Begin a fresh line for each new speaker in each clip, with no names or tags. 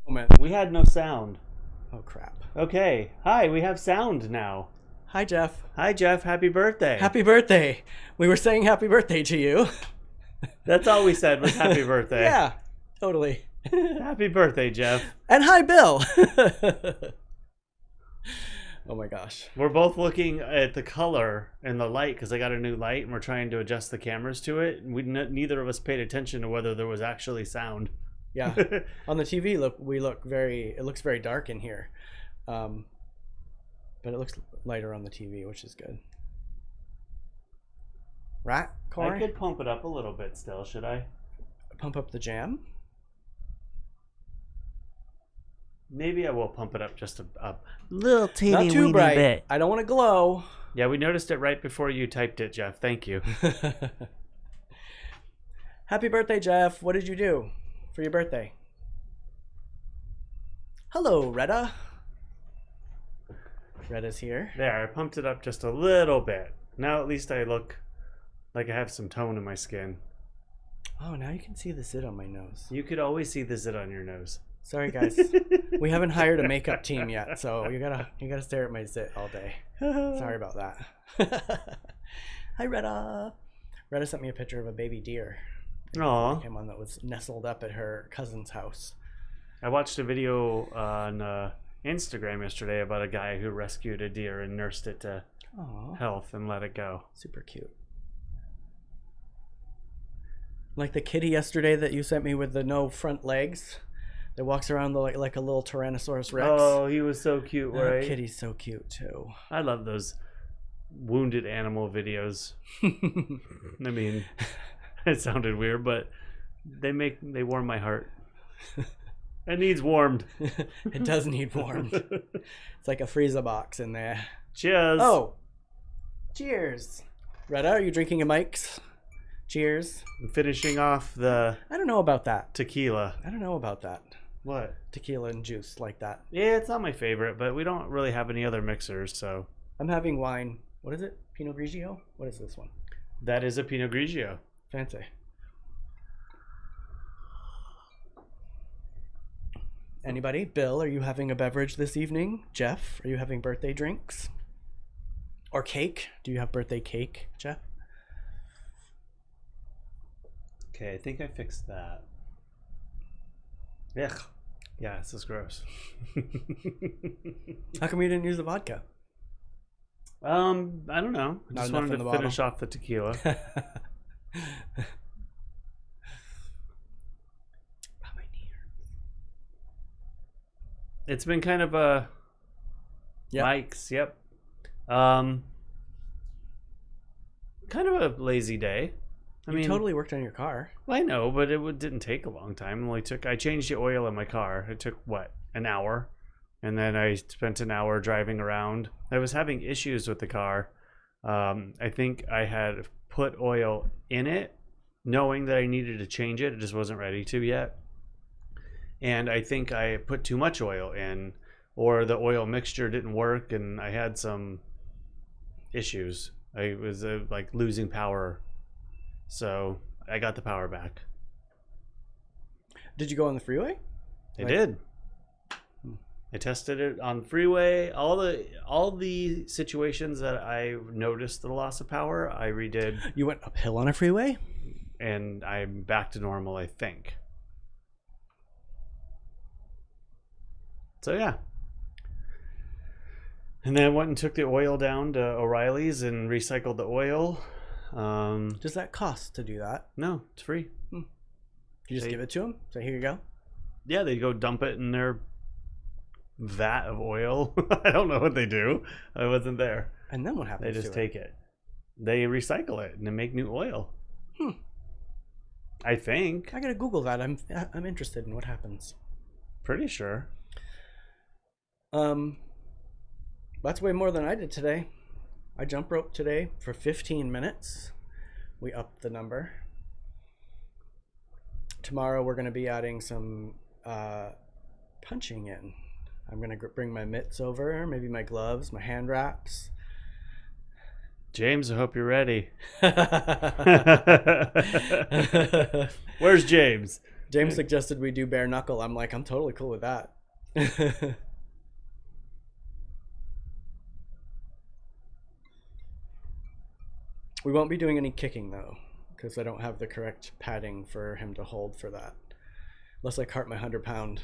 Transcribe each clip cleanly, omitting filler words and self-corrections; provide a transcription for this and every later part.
Moment.
We had no sound.
Oh, crap.
Okay. Hi, we have sound now.
Hi, Jeff.
Hi, Jeff. Happy birthday.
Happy birthday. We were saying happy birthday to you.
That's all we said was happy birthday.
Yeah, totally.
Happy birthday, Jeff.
And hi, Bill. Oh, my gosh.
We're both looking at the color and the light because I got a new light and we're trying to adjust the cameras to it. And neither of us paid attention to whether there was actually sound.
Yeah. On the TV, it looks very dark in here. But it looks lighter on the TV, which is good. Right, Cory?
I could pump it up a little bit still, should I?
Pump up the jam?
Maybe I will pump it up just a little teeny
Not too
weeny
bright.
bit.
I don't want to glow.
Yeah, we noticed it right before you typed it, Jeff. Thank you.
Happy birthday, Jeff. What did you do for your birthday? Hello, Retta. Retta's here.
There, I pumped it up just a little bit. Now at least I look like I have some tone in my skin.
Oh, now you can see the zit on my nose.
You could always see the zit on your nose.
Sorry, guys. We haven't hired a makeup team yet, so you gotta stare at my zit all day. Sorry about that. Hi, Retta. Retta sent me a picture of a baby deer.
Aw.
One that was nestled up at her cousin's house.
I watched a video on Instagram yesterday about a guy who rescued a deer and nursed it to health and let it go.
Super cute. Like the kitty yesterday that you sent me with the no front legs that walks around like a little Tyrannosaurus Rex.
Oh, he was so cute, right?
That kitty's so cute too.
I love those wounded animal videos. I mean, it sounded weird, but they warm my heart. It needs warmed.
It does need warmed. It's like a freezer box in there.
Cheers.
Oh, cheers. Retta, are you drinking a Mike's? Cheers.
I'm finishing off the
I don't know about that.
tequila.
I don't know about that.
What?
Tequila and juice like that.
Yeah, it's not my favorite, but we don't really have any other mixers, so.
I'm having wine. What is it? Pinot Grigio? What is this one?
That is a Pinot Grigio.
Fancy. Anybody? Bill, are you having a beverage this evening? Jeff, are you having birthday drinks? Or cake? Do you have birthday cake, Jeff?
Okay, I think I fixed that. Ugh. Yeah, this is gross.
How come you didn't use the vodka?
I don't know. I
Not
just
enough
wanted
in
to
the
finish off the tequila. It's been kind of a Mike's, yep. Kind of a lazy day. I mean,
totally worked on your car.
I know, but it didn't take a long time. I changed the oil in my car. It took an hour, and then I spent an hour driving around. I was having issues with the car. I think I had put oil in it, knowing that I needed to change it. It just wasn't ready to yet. And I think I put too much oil in, or the oil mixture didn't work, and I had some issues. I was like losing power, so I got the power back.
Did you go on the freeway?
I did. I tested it on the freeway. All the situations that I noticed the loss of power, I redid.
You went uphill on a freeway?
And I'm back to normal, I think. So yeah. And then I went and took the oil down to O'Reilly's and recycled the oil.
Does that cost to do that?
No, it's free.
You just give it to them? Say, here you go?
Yeah, they go dump it in their vat of oil. I don't know what they do. I wasn't there.
And then what happens?
They just take it. They recycle it and they make new oil. I think.
I gotta Google that. I'm interested in what happens.
Pretty sure.
That's way more than I did today. I jump rope today for 15 minutes. We upped the number. Tomorrow we're going to be adding some punching in. I'm going to bring my mitts over, maybe my gloves, my hand wraps.
James, I hope you're ready. Where's James?
James suggested we do bare knuckle. I'm like, I'm totally cool with that. We won't be doing any kicking though, because I don't have the correct padding for him to hold for that. Unless I cart my 100-pound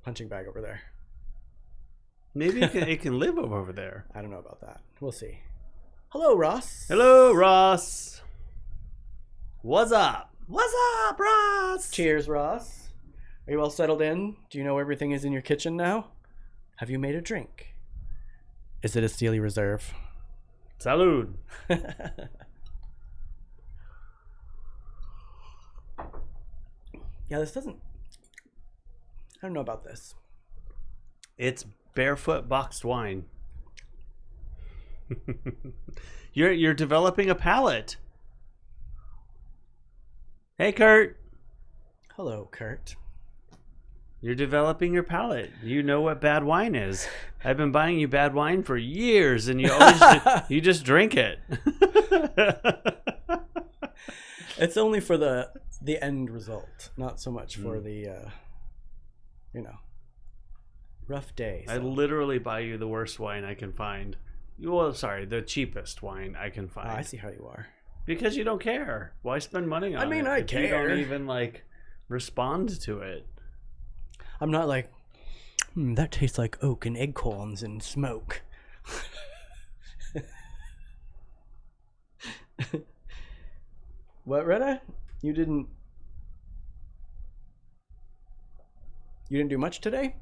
punching bag over there.
Maybe it can live over there.
I don't know about that. We'll see. Hello, Ross.
Hello, Ross. What's up? What's up, Ross?
Cheers, Ross. Are you all settled in? Do you know everything is in your kitchen now? Have you made a drink? Is it a Steely Reserve?
Salud.
Yeah, this doesn't... I don't know about this.
It's barefoot boxed wine. You're developing a palate. Hey, Kurt.
Hello, Kurt.
You're developing your palate. You know what bad wine is. I've been buying you bad wine for years, and you always you just drink it.
It's only for the end result, not so much for the rough day. So.
I literally buy you the worst wine I can find. Well, sorry, the cheapest wine I can find.
I see how you are.
Because you don't care. Why spend money on it?
I care.
You don't even respond to it.
I'm not like, that tastes like oak and acorns and smoke. What, Retta? You didn't do much today?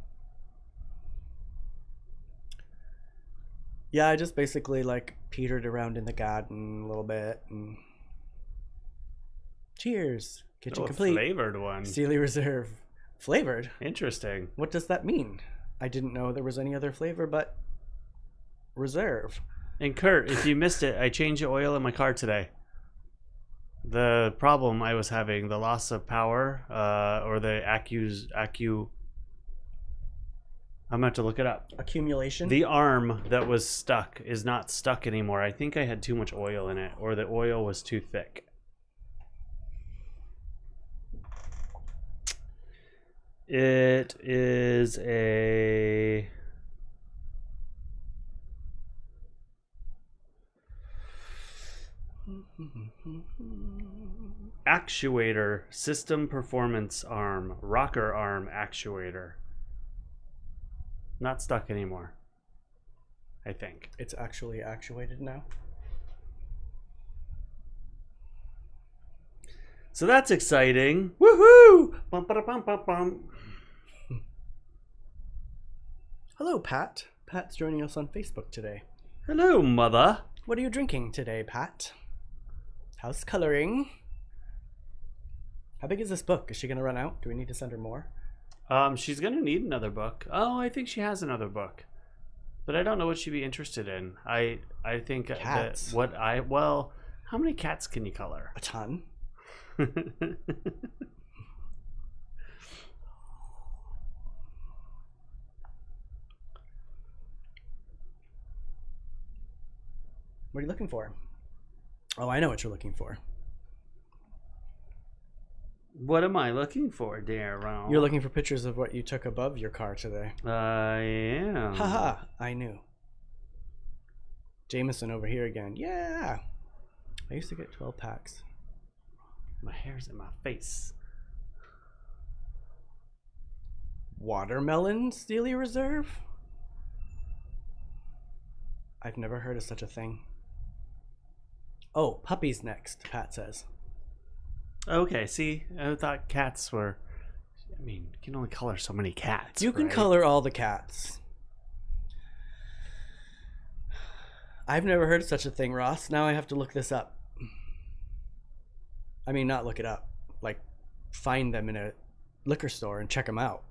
Yeah, I just basically petered around in the garden a little bit and cheers. Kitchen complete.
Flavored one.
Steely Reserve. Flavored?
Interesting.
What does that mean? I didn't know there was any other flavor but Reserve.
And Kurt, if you missed it, I changed the oil in my car today. The problem I was having, the loss of power, or the I'm going to have to look it up.
Accumulation?
The arm that was stuck is not stuck anymore. I think I had too much oil in it, or the oil was too thick. It is a actuator, system performance arm, rocker arm actuator. Not stuck anymore, I think.
It's actually actuated now.
So that's exciting. Woohoo! Bum, ba-da-bum, bum, bum.
Hello, Pat. Pat's joining us on Facebook today.
Hello, mother.
What are you drinking today, Pat? How's coloring? How big is this book? Is she going to run out? Do we need to send her more?
She's gonna need another book. Oh, I think she has another book, but I don't know what she'd be interested in. I think
cats.
How many cats can you color?
A ton. What are you looking for? Oh, I know what you're looking for.
What am I looking for, Derrol?
You're looking for pictures of what you took above your car today.
I am.
Haha, I knew. Jameson over here again. Yeah. I used to get 12 packs.
My hair's in my face.
Watermelon Steely Reserve? I've never heard of such a thing. Oh, puppies next, Pat says.
Okay, see, I thought cats were... I mean, you can only color so many cats.
You can color all the cats. I've never heard of such a thing, Ross. Now I have to look this up. I mean, not look it up. Find them in a liquor store and check them out.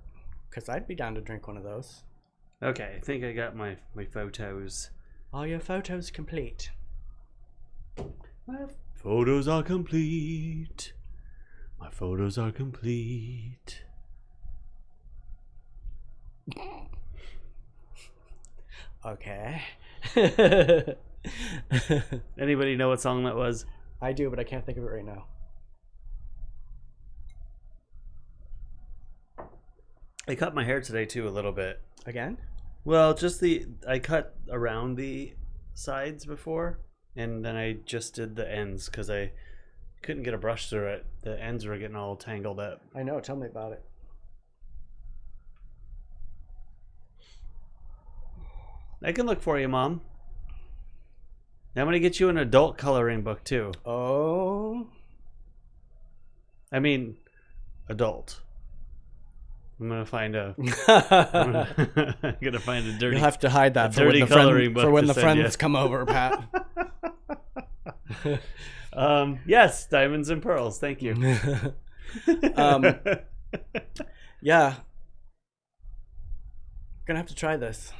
Because I'd be down to drink one of those.
Okay, I think I got my photos.
Are your photos complete?
My photos are complete. My photos are complete.
Okay.
Anybody know what song that was?
I do, but I can't think of it right now.
I cut my hair today too a little bit.
Again?
Well, I cut around the sides before, and then I just did the ends because I couldn't get a brush through it. The ends were getting all tangled up.
I know. Tell me about it.
I can look for you, Mom. I'm going to get you an adult coloring book too.
Oh.
I mean, adult. I'm gonna find a. I'm gonna find a dirty.
You'll have to hide that
for when
the friends come over, Pat.
Yes, diamonds and pearls. Thank you.
Yeah. Gonna have to try this.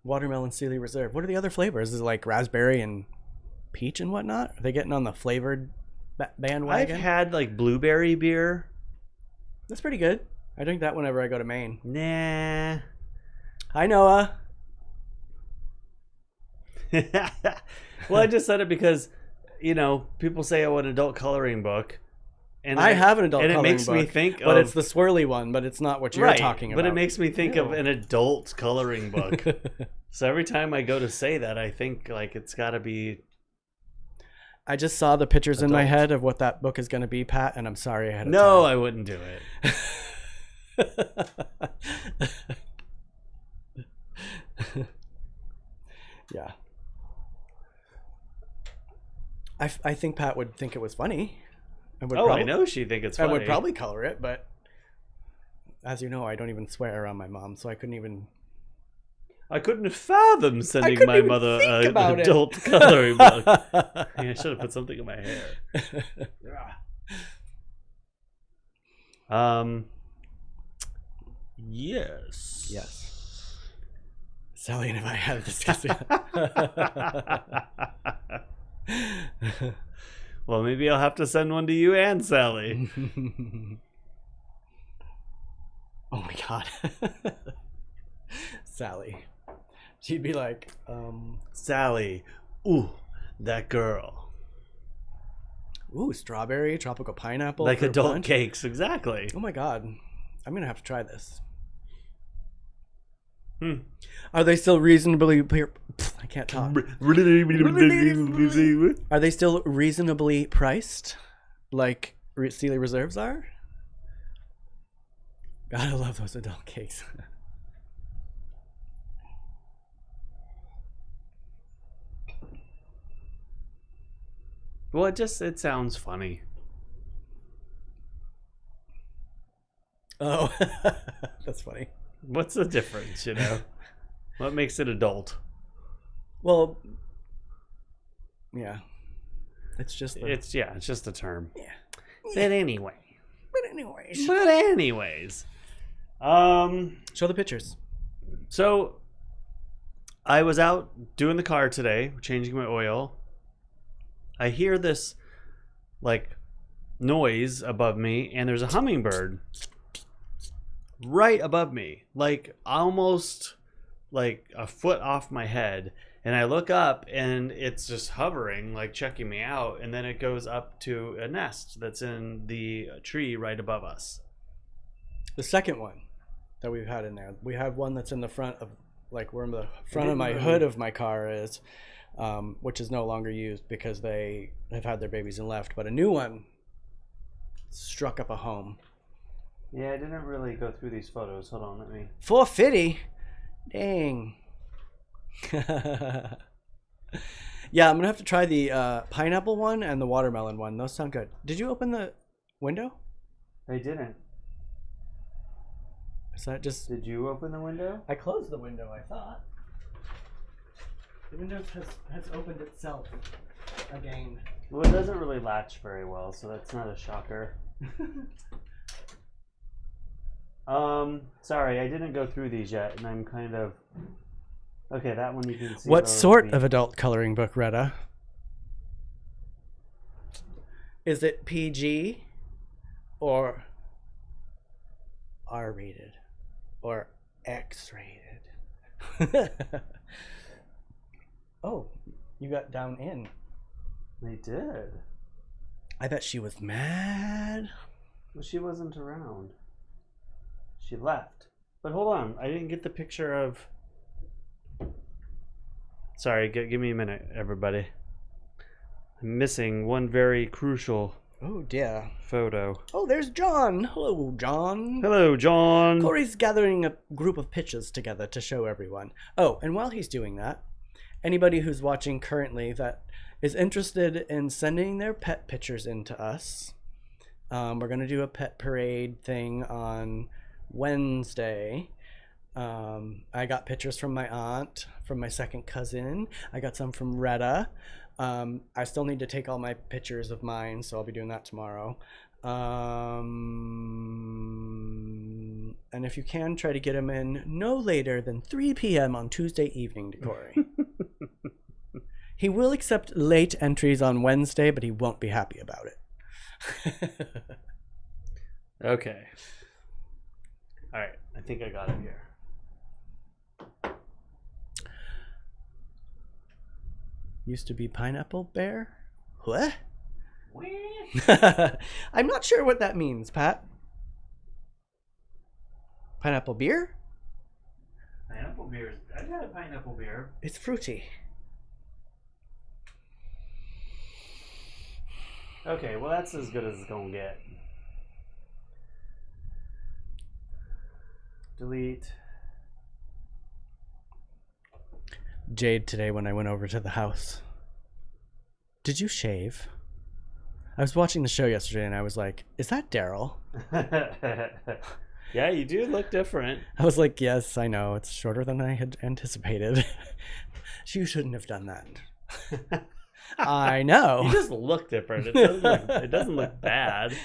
Watermelon C&DLive Reserve. What are the other flavors? Is it like raspberry and peach and whatnot? Are they getting on the flavored bandwagon?
I've had like blueberry beer.
That's pretty good. I drink that whenever I go to Maine.
Nah.
Hi, Noah.
Well, I just said it because, people say I want an adult coloring book. And
I have an adult coloring book.
And it makes me think
but it's the swirly one, but it's not what you're talking about.
But it makes me think of an adult coloring book. So every time I go to say that, I think like it's got to be.
I just saw the pictures in my head of what that book is going to be, Pat, and I'm sorry I had.
No, I wouldn't do it.
Yeah. I think Pat would think it was funny.
I know she'd think it's funny.
I would probably color it, but as you know, I don't even swear around my mom, so I couldn't fathom sending my mother an adult coloring book.
I should have put something in my hair.
Yes. Sally and I had discussed it.
Well, maybe I'll have to send one to you and Sally.
Oh my God. Sally. She'd be like,
Sally, ooh, that girl.
Ooh, strawberry, tropical pineapple.
Like adult cakes, exactly.
Oh my God. I'm going to have to try this. Are they still reasonably... I can't talk. Are they still reasonably priced? Like C&DLive Reserves are? God, I love those adult cakes.
Well, it sounds funny.
Oh, that's funny.
What's the difference, What makes it adult?
Well, yeah. It's just
it's just a term.
Yeah.
But anyways.
Show the pictures.
So I was out doing the car today, changing my oil. I hear this like noise above me, and there's a hummingbird right above me, like almost like a foot off my head. And I look up and it's just hovering, like checking me out, and then it goes up to a nest that's in the tree right above us.
The second one that we've had in there, we have one that's in the front of, like where the front of my hood of my car is, which is no longer used because they have had their babies and left, but a new one struck up a home.
Yeah, I didn't really go through these photos. Hold on, let me.
450? Dang. Yeah, I'm gonna have to try the pineapple one and the watermelon one. Those sound good. Did you open the window?
I didn't.
Is that just...
Did you open the window?
I closed the window, I thought. The window has opened itself again.
Well, it doesn't really latch very well, so that's not a shocker. Sorry, I didn't go through these yet, and I'm kind of... Okay, that one you can see.
What sort of adult coloring book, Retta? Is it PG or R-rated or X-rated? Oh, you got down in.
They did.
I bet she was mad.
Well, she wasn't around. She left. But hold on, I didn't get the picture of... Sorry, give me a minute, everybody. I'm missing one very crucial photo.
Oh, there's John. Hello, John.
Hello, John.
Cory's gathering a group of pictures together to show everyone. Oh, and while he's doing that, anybody who's watching currently that is interested in sending their pet pictures in to us, we're going to do a pet parade thing on Wednesday. I got pictures from my aunt, from my second cousin. I got some from Retta. I still need to take all my pictures of mine, so I'll be doing that tomorrow. And if you can, try to get them in no later than 3 p.m. on Tuesday evening to Cory. He will accept late entries on Wednesday, but he won't be happy about it.
Okay. All right. I think I got it here.
Used to be pineapple bear? What? I'm not sure what that means, Pat. Pineapple beer?
Pineapple beer. I've had a pineapple beer.
It's fruity.
Okay, well that's as good as it's gonna get. Delete.
Jade today when I went over to the house. Did you shave? I was watching the show yesterday and I was like, is that Derrol?
Yeah, you do look different.
I was like, yes, I know. It's shorter than I had anticipated. You shouldn't have done that. I know.
You just look different. It doesn't look bad.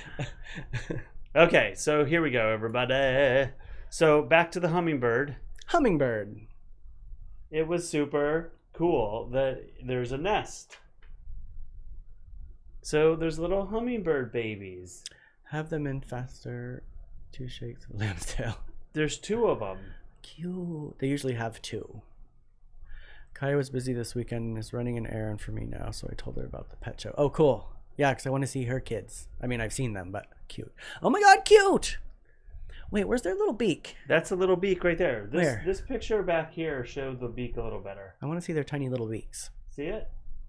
Okay, so here we go, everybody. So back to the hummingbird.
Hummingbird.
It was super cool that there's a nest. So there's little hummingbird babies.
Have them in faster. 2 shakes of lamb's tail.
There's 2 of them.
Cute. They usually have 2. Kaya was busy this weekend and is running an errand for me now, so I told her about the pet show. Oh, cool. Yeah, because I want to see her kids. I mean, I've seen them, but cute. Oh my god, cute! Wait, where's their little beak?
That's a little beak right there.
Where?
This picture back here showed the beak a little better.
I want to see their tiny little beaks.
See it?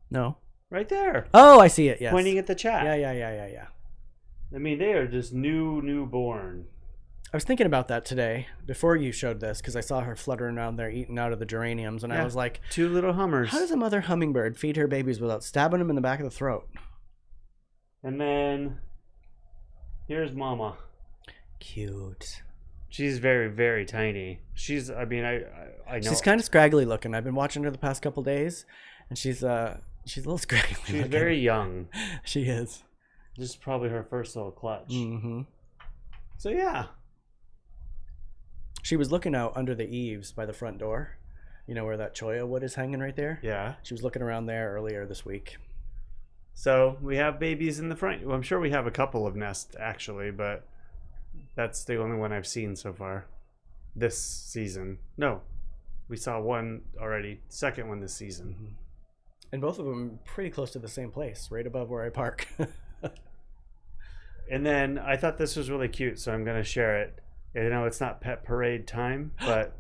No.
Right there.
Oh, I see it, yes.
Pointing at the chat.
Yeah.
I mean, they are just newborn.
I was thinking about that today before you showed this because I saw her fluttering around there eating out of the geraniums, and I was like,
2 little hummers.
how does a mother hummingbird feed her babies without stabbing them in the back of the throat?
And then here's Mama.
Cute.
She's very, very tiny. I know.
She's kind of scraggly looking. I've been watching her the past couple days, and she's a little scraggly
She's
looking.
very young.
She is.
This is probably her first little clutch.
Mm-hmm.
So yeah.
She was looking out under the eaves by the front door. You know where that cholla wood is hanging right there?
Yeah.
She was looking around there earlier this week.
So we have babies in the front. Well, I'm sure we have a couple of nests actually, but that's the only one I've seen so far this season. No, we saw one already. Second one this season.
Mm-hmm. And both of them pretty close to the same place, right above where I park.
And then I thought this was really cute, so I'm going to share it. I know it's not pet parade time, but...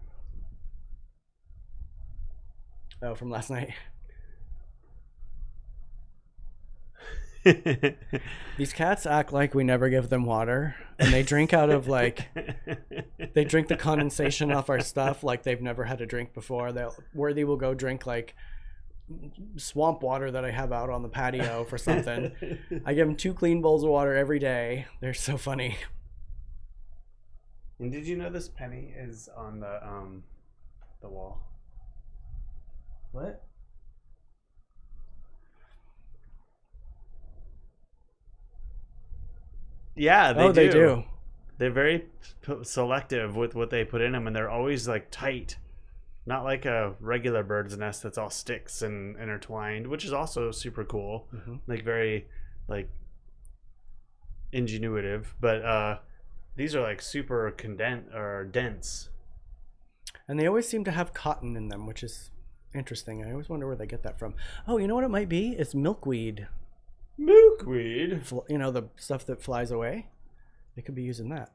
Oh, from last night. These cats act like we never give them water, and they drink out of they drink the condensation off our stuff like they've never had a drink before. Worthy will go drink swamp water that I have out on the patio for something. I give them 2 clean bowls of water every day. They're so funny.
And did you know this penny is on the wall?
What?
Yeah, they do.
They do.
They're very selective with what they put in them, and they're always tight. Not like a regular bird's nest that's all sticks and intertwined, which is also super cool. Mm-hmm. Very ingenuitive, but these are super dense.
And they always seem to have cotton in them, which is interesting. I always wonder where they get that from. Oh, you know what it might be? It's milkweed.
Milkweed?
You know, the stuff that flies away? They could be using that.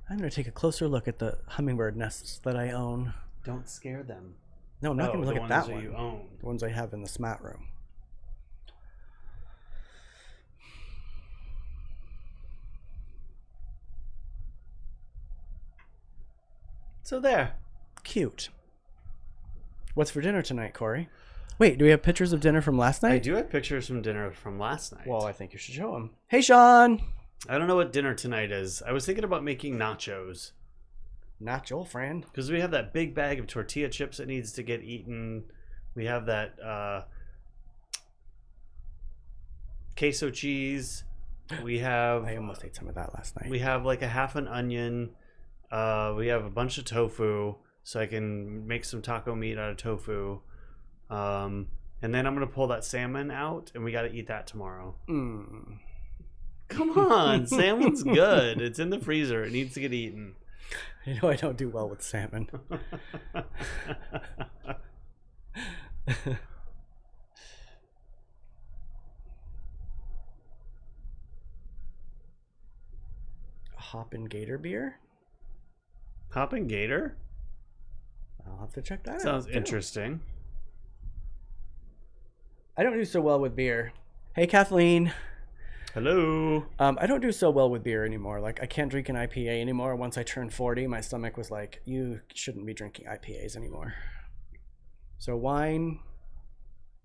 I'm going to take a closer look at the hummingbird nests that I own.
Don't scare them.
No, I'm not going to look at that one.
You own.
The ones I have in the smat room.
So there.
Cute. What's for dinner tonight, Cory? Wait, do we have pictures of dinner from last night?
I do have pictures from dinner from last night.
Well, I think you should show them. Hey, Sean!
I don't know what dinner tonight is. I was thinking about making nachos.
Nacho, friend.
Because we have that big bag of tortilla chips that needs to get eaten. We have that queso cheese. We have...
I almost ate some of that last night.
We have like a half an onion. We have a bunch of tofu, so I can make some taco meat out of tofu. And then I'm going to pull that salmon out, and we got to eat that tomorrow. Come on, salmon's good. It's in the freezer. It needs to get eaten.
You know I don't do well with salmon. Hoppin' Gator beer?
Hoppin' Gator?
I'll have to check that out.
Sounds interesting.
I don't do so well with beer. Hey, Kathleen.
Hello.
I don't do so well with beer anymore. Like, I can't drink an IPA anymore. Once I turned 40, my stomach was like, you shouldn't be drinking IPAs anymore. So wine,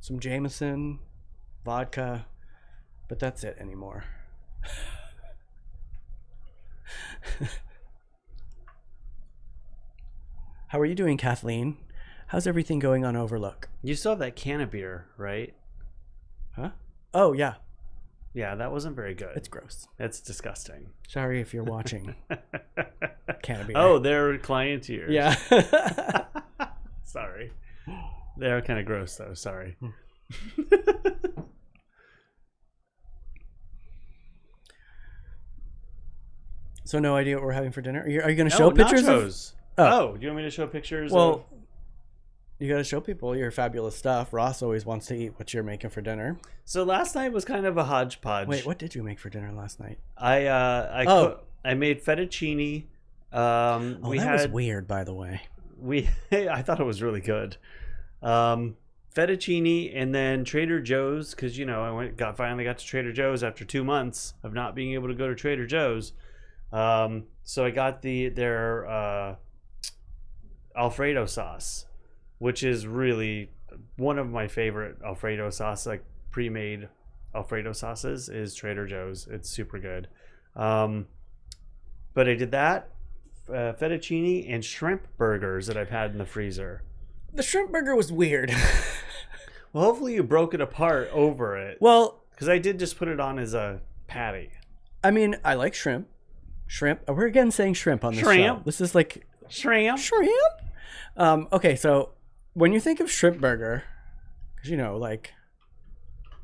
some Jameson, vodka, but that's it anymore. How are you doing, Kathleen? How's everything going on Overlook?
You still have that can of beer, right?
Huh? Oh, yeah.
Yeah, that wasn't very good.
It's gross.
It's disgusting.
Sorry if you're watching. Can of beer.
Oh, they're client ears.
Yeah.
Sorry. They're kind of gross, though. Sorry.
So no idea what we're having for dinner? Are you going to show pictures
nachos. Oh, do you want me to show pictures?
Well, you got to show people your fabulous stuff. Ross always wants to eat what you're making for dinner.
So last night was kind of a hodgepodge.
Wait, what did you make for dinner last night?
I made fettuccine.
Was weird, by the way.
I thought it was really good. Fettuccine, and then Trader Joe's, because I finally got to Trader Joe's after 2 months of not being able to go to Trader Joe's. So I got their Alfredo sauce, which is really one of my favorite Alfredo sauce, like pre-made Alfredo sauces, is Trader Joe's. It's super good. But I did that, fettuccine and shrimp burgers that I've had in the freezer.
The shrimp burger was weird.
Well, hopefully you broke it apart over it.
Well,
because I did just put it on as a patty.
I mean, I like shrimp. Shrimp. We're again saying shrimp on this show. This is like
shrimp.
Okay, so when you think of shrimp burger, because like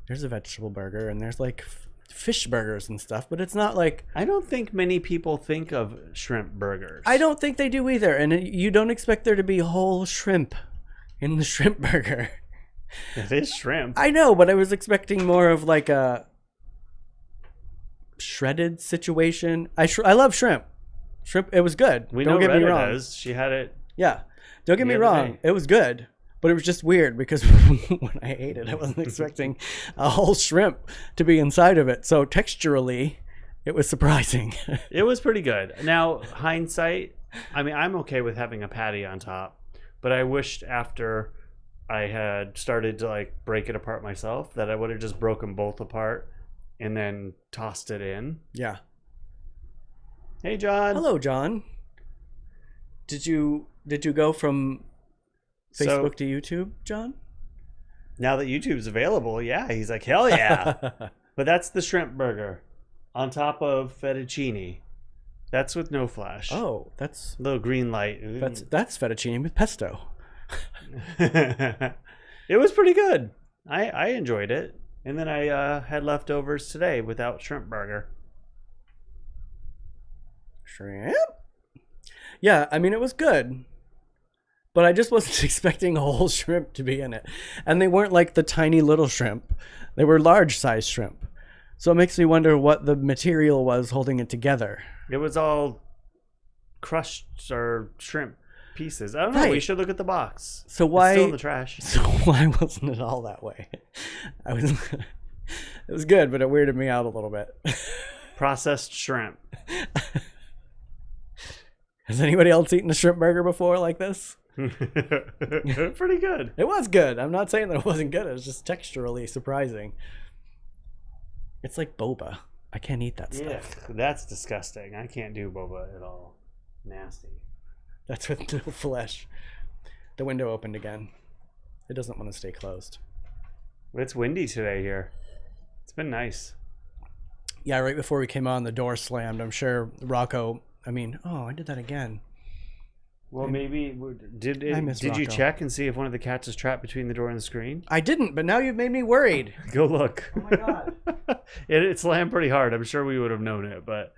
there's a vegetable burger and there's like fish burgers and stuff, but it's not like...
I don't think many people think of shrimp burgers.
I don't think they do either, and you don't expect there to be whole shrimp in the shrimp burger.
It is shrimp.
I know, but I was expecting more of like a shredded situation. I love shrimp. Shrimp, it was good.
Don't get me wrong. Does. She had it.
Yeah. Don't get me wrong. It was good. But it was just weird because when I ate it, I wasn't expecting a whole shrimp to be inside of it. So texturally, it was surprising.
It was pretty good. Now, hindsight, I mean, I'm okay with having a patty on top, but I wished after I had started to like break it apart myself that I would have just broken both apart and then tossed it in.
Yeah.
Hey, John.
Hello, John. Did you go from Facebook to YouTube, John?
Now that YouTube's available, yeah. He's like, hell yeah. But that's the shrimp burger on top of fettuccine. That's with no flash.
Oh, that's...
little green light.
That's fettuccine with pesto.
It was pretty good. I enjoyed it. And then I had leftovers today without shrimp burger.
Shrimp? Yeah, I mean, it was good. But I just wasn't expecting a whole shrimp to be in it. And they weren't like the tiny little shrimp. They were large size shrimp. So it makes me wonder what the material was holding it together.
It was all crushed or shrimp pieces. I don't know. We should look at the box.
So why?
It's still in the trash.
So why wasn't it all that way? I was. It was good, but it weirded me out a little bit.
Processed shrimp.
Has anybody else eaten a shrimp burger before like this?
Pretty good.
It was good. I'm not saying that it wasn't good. It was just texturally surprising. It's like boba. I can't eat that stuff.
Yeah, that's disgusting. I can't do boba at all. Nasty.
That's with no flesh. The window opened again. It doesn't want to stay closed.
It's windy today here. It's been nice.
Yeah, right before we came on, the door slammed. I'm sure Rocco... I did that again.
Well, maybe... Did
Rocco.
you check and see if one of the cats is trapped between the door and the screen?
I didn't, but now you've made me worried.
Go look.
Oh my God.
It slammed pretty hard. I'm sure we would have known it, but...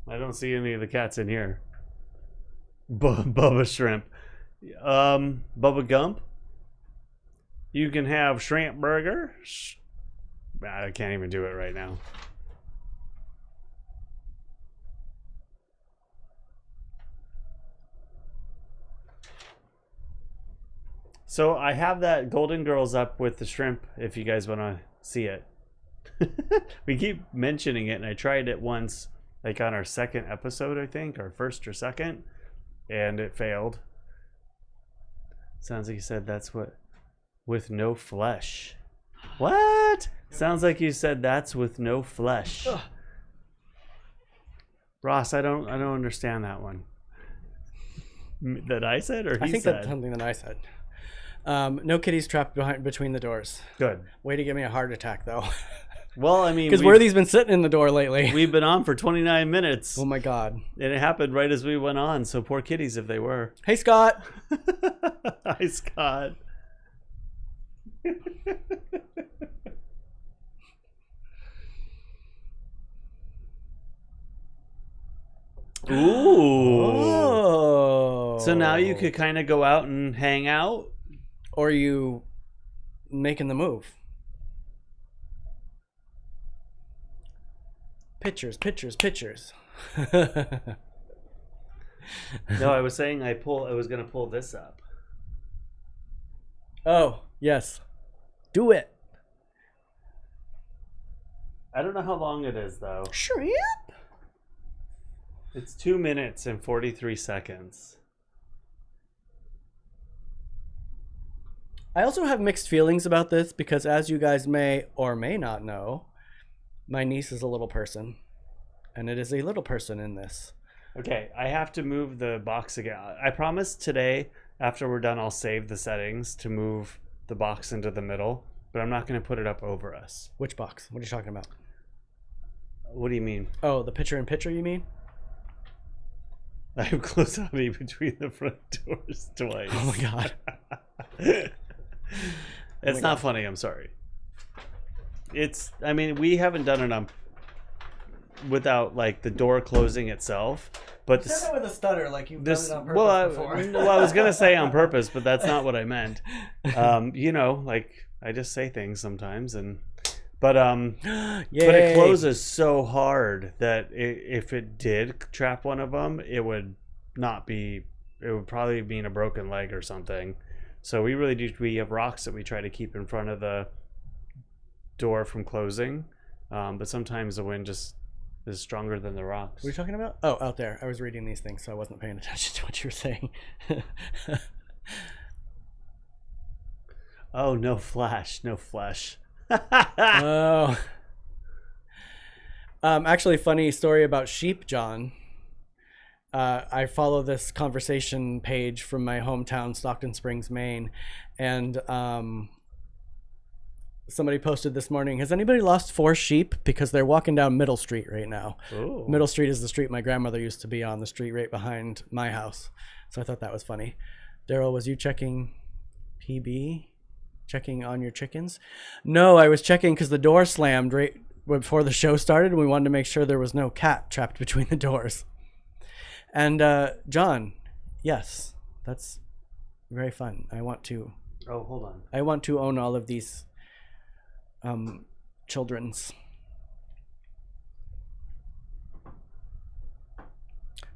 I don't see any of the cats in here. Bubba Shrimp. Bubba Gump? You can have shrimp burger. I can't even do it right now. So I have that Golden Girls up with the shrimp if you guys want to see it. We keep mentioning it, and I tried it once, like on our second episode, I think, or first or second, and it failed. Sounds like you said that's what... With no flesh. What? Sounds like you said that's with no flesh. Ugh. Ross, I don't understand that one. That I said or he said?
I think that's something that I said. No kitties trapped between the doors.
Good.
Way to give me a heart attack, though.
Well, I mean...
Because Worthy's been sitting in the door lately.
We've been on for 29 minutes.
Oh, my God.
And it happened right as we went on, so poor kitties if they were.
Hey, Scott.
Hi, Scott. Ooh.
Oh.
So now you could kind of go out and hang out?
Or are you making the move? Pictures.
No, I was saying I was going to pull this up.
Oh, yes. Do it.
I don't know how long it is, though.
Shrimp?
It's 2 minutes and 43 seconds.
I also have mixed feelings about this because, as you guys may or may not know, my niece is a little person. And it is a little person in this.
Okay, I have to move the box again. I promise today, after we're done, I'll save the settings to move the box into the middle, but I'm not going to put it up over us.
Which box? What are you talking about?
What do you mean?
Oh, the picture-in-picture, you mean?
I have close-up-y between the front doors twice.
Oh, my God.
It's not funny, I'm sorry. We haven't done it without, like, the door closing itself. But
you said that with a stutter, like you've done it on purpose before.
I was going to say on purpose, but that's not what I meant. Like, I just say things sometimes. But it closes so hard that if it did trap one of them, it would probably mean a broken leg or something. So we have rocks that we try to keep in front of the door from closing. But sometimes the wind just is stronger than the rocks.
What are you talking about? Oh, out there. I was reading these things, so I wasn't paying attention to what you were saying.
Oh, no flash.
Oh. Actually, funny story about sheep, John. I follow this conversation page from my hometown, Stockton Springs, Maine, and somebody posted this morning, has anybody lost 4 sheep? Because they're walking down Middle Street right now. Ooh. Middle Street is the street my grandmother used to be on, the street right behind my house. So I thought that was funny. Derrol, was you checking PB? Checking on your chickens? No, I was checking because the door slammed right before the show started, and we wanted to make sure there was no cat trapped between the doors. And John, yes, that's very fun. I want to...
Oh, hold on.
I want to own all of these children's.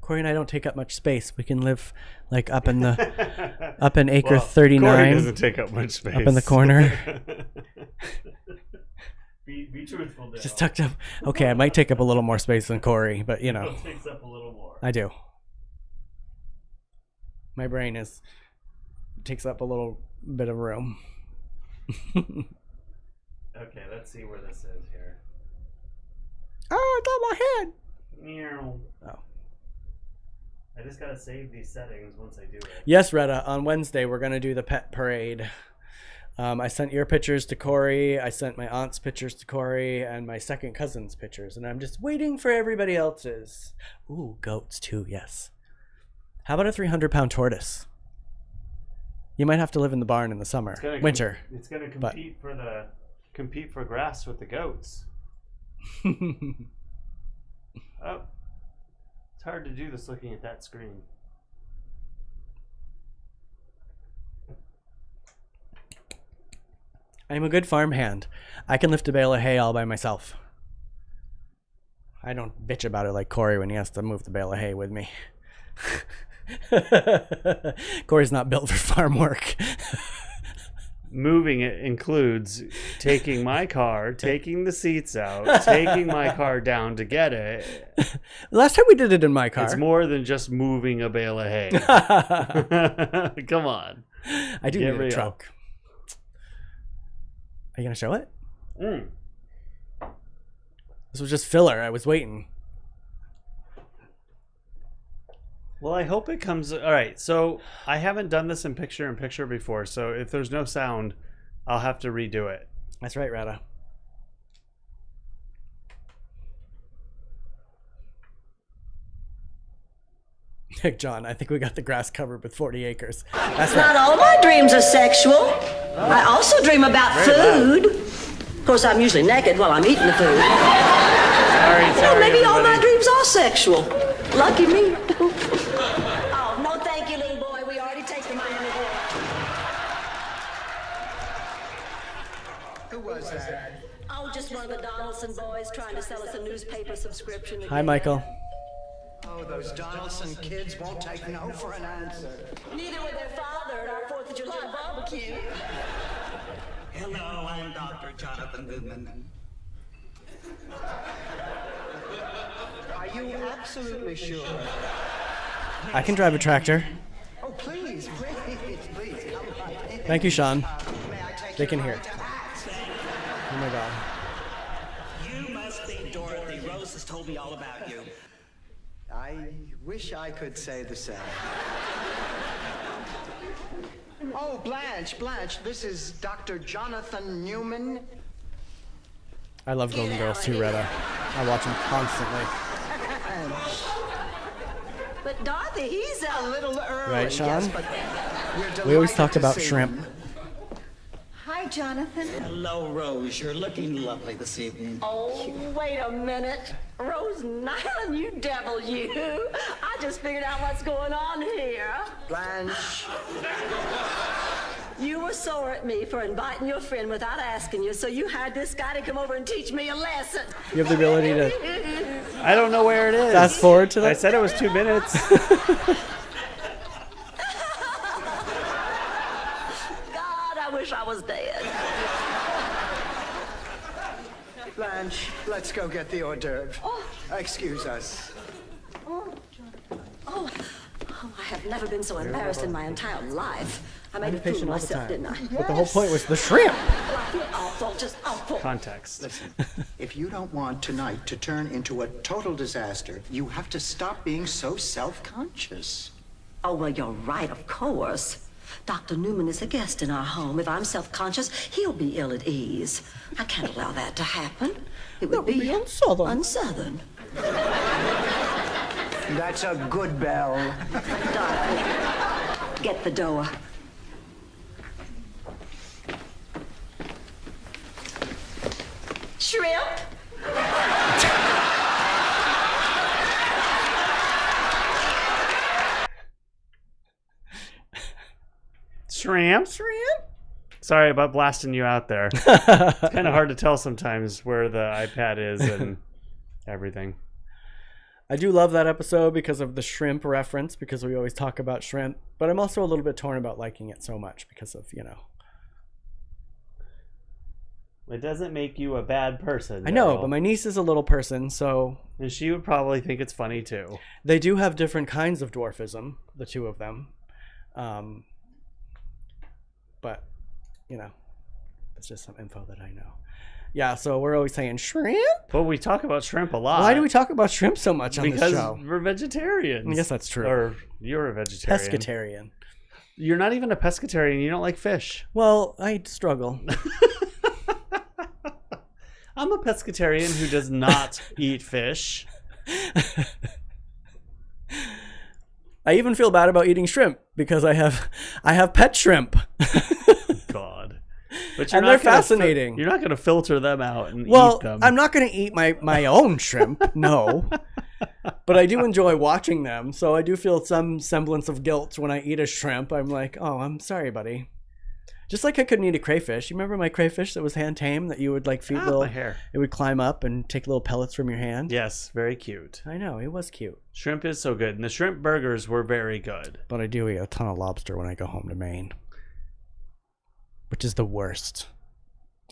Cory and I don't take up much space. We can live like up in acre 39.
Cory doesn't take up much space.
Up in the corner.
be truthful, Derrol.
Just tucked up. Okay, I might take up a little more space than Cory, but you know.
Takes up a little more.
I do. My brain takes up a little bit of room.
Okay, let's see where this is here.
Oh, it's on my head.
Meow.
Oh.
I just gotta save these settings once I do it.
Yes, Retta. On Wednesday, we're gonna do the pet parade. I sent your pictures to Cory. I sent my aunt's pictures to Cory, and my second cousin's pictures, and I'm just waiting for everybody else's. Ooh, goats too. Yes. How about a 300-pound tortoise? You might have to live in the barn in the summer, winter.
It's gonna compete for grass with the goats. Oh, it's hard to do this looking at that screen.
I'm a good farmhand. I can lift a bale of hay all by myself. I don't bitch about it like Cory when he has to move the bale of hay with me. Cory's not built for farm work.
Moving it includes taking my car, taking the seats out, taking my car down to get it.
Last time we did it in my car.
It's more than just moving a bale of hay. Come on.
I do need a truck. Are you going to show it? This was just filler. I was waiting.
Well, I hope it comes. All right. So I haven't done this in picture before. So if there's no sound, I'll have to redo it.
That's right, Rada. John, I think we got the grass covered with 40 acres. That's
Not all my dreams are sexual. I also dream about food. Of course, I'm usually naked while I'm eating the food.
Sorry,
Maybe
everybody.
all my dreams are sexual. Lucky me. Oh, no thank you, little boy. We already take the Miami Boy.
Who was that?
Oh, just one of the Donaldson boys trying to sell us a newspaper subscription.
Hi, Michael.
Oh, those Donaldson kids won't take no for an answer.
Neither would their father at our 4th of July barbecue.
Hello, I'm Dr. Jonathan Newman.
Are you absolutely sure?
I can drive a tractor.
Oh, please, please, come right in.
Thank you, Sean.
May I take
They
you
can
around
hear.
to Pat's?
Oh my God.
You must be Dorothy. Rose has told me all about you.
I wish I could say the same. Oh, Blanche, this is Dr. Jonathan Newman.
I love Golden Girls too, Retta. I watch them constantly.
But Dorothy, he's
A little early,
Right, Sean?
yes, but we're
We always
delighted
talk
to
about
see
shrimp.
him.
Hi, Jonathan.
Hello, Rose. You're looking lovely this evening.
Oh, wait a minute. Rose Nyland, you devil, you. I just figured out what's going on here.
Blanche,
You were sore at me for inviting your friend without asking you, so you had this guy to come over and teach me a lesson.
You have the ability to
I don't know where it is.
fast forward to that.
I said it was 2 minutes.
God, I wish I was dead.
Blanche, let's go get the hors d'oeuvre. Excuse us.
Oh, I have never been so embarrassed in my entire life. I made a fool of
Patient all the
myself,
time.
didn't I?
But the whole point was the shrimp.
Well, I feel awful, just awful.
Context.
Listen, if you don't want tonight to turn into a total disaster, you have to stop being so self-conscious.
Oh, well, you're right, of course. Dr. Newman is a guest in our home. If I'm self-conscious, he'll be ill at ease. I can't allow that to happen. It would be
unsouthern.
unsouthern.
That's a good bell.
Dorothy, get the door. Shrimp?
Shrimp? Sorry about blasting you out there. It's kind of hard to tell sometimes where the iPad is and everything.
I do love that episode because of the shrimp reference, because we always talk about shrimp. But I'm also a little bit torn about liking it so much because of,
It doesn't make you a bad person.
I know,
Derrol.
but my niece is a little person, so...
And she would probably think it's funny, too.
They do have different kinds of dwarfism, the two of them. But, it's just some info that I know. Yeah, so we're always saying shrimp?
But we talk about shrimp a lot.
Why do we talk about shrimp so much on this show?
Because we're vegetarians.
I guess that's true.
Or you're a vegetarian.
Pescatarian.
You're not even a pescatarian. You don't like fish.
Well, I struggle.
I'm a pescatarian who does not eat fish.
I even feel bad about eating shrimp because I have pet shrimp.
God. But
And they're fascinating.
You're not going to filter them out and
Well,
eat them.
I'm not going to eat my own shrimp, no. But I do enjoy watching them, so I do feel some semblance of guilt when I eat a shrimp. I'm like, oh, I'm sorry, buddy. Just like I couldn't eat a crayfish. You remember my crayfish that was hand tame that you would like feed
my hair.
It would climb up and take little pellets from your hand?
Yes, very cute.
I know, it was cute.
Shrimp is so good. And the shrimp burgers were very good.
But I do eat a ton of lobster when I go home to Maine. Which is the worst.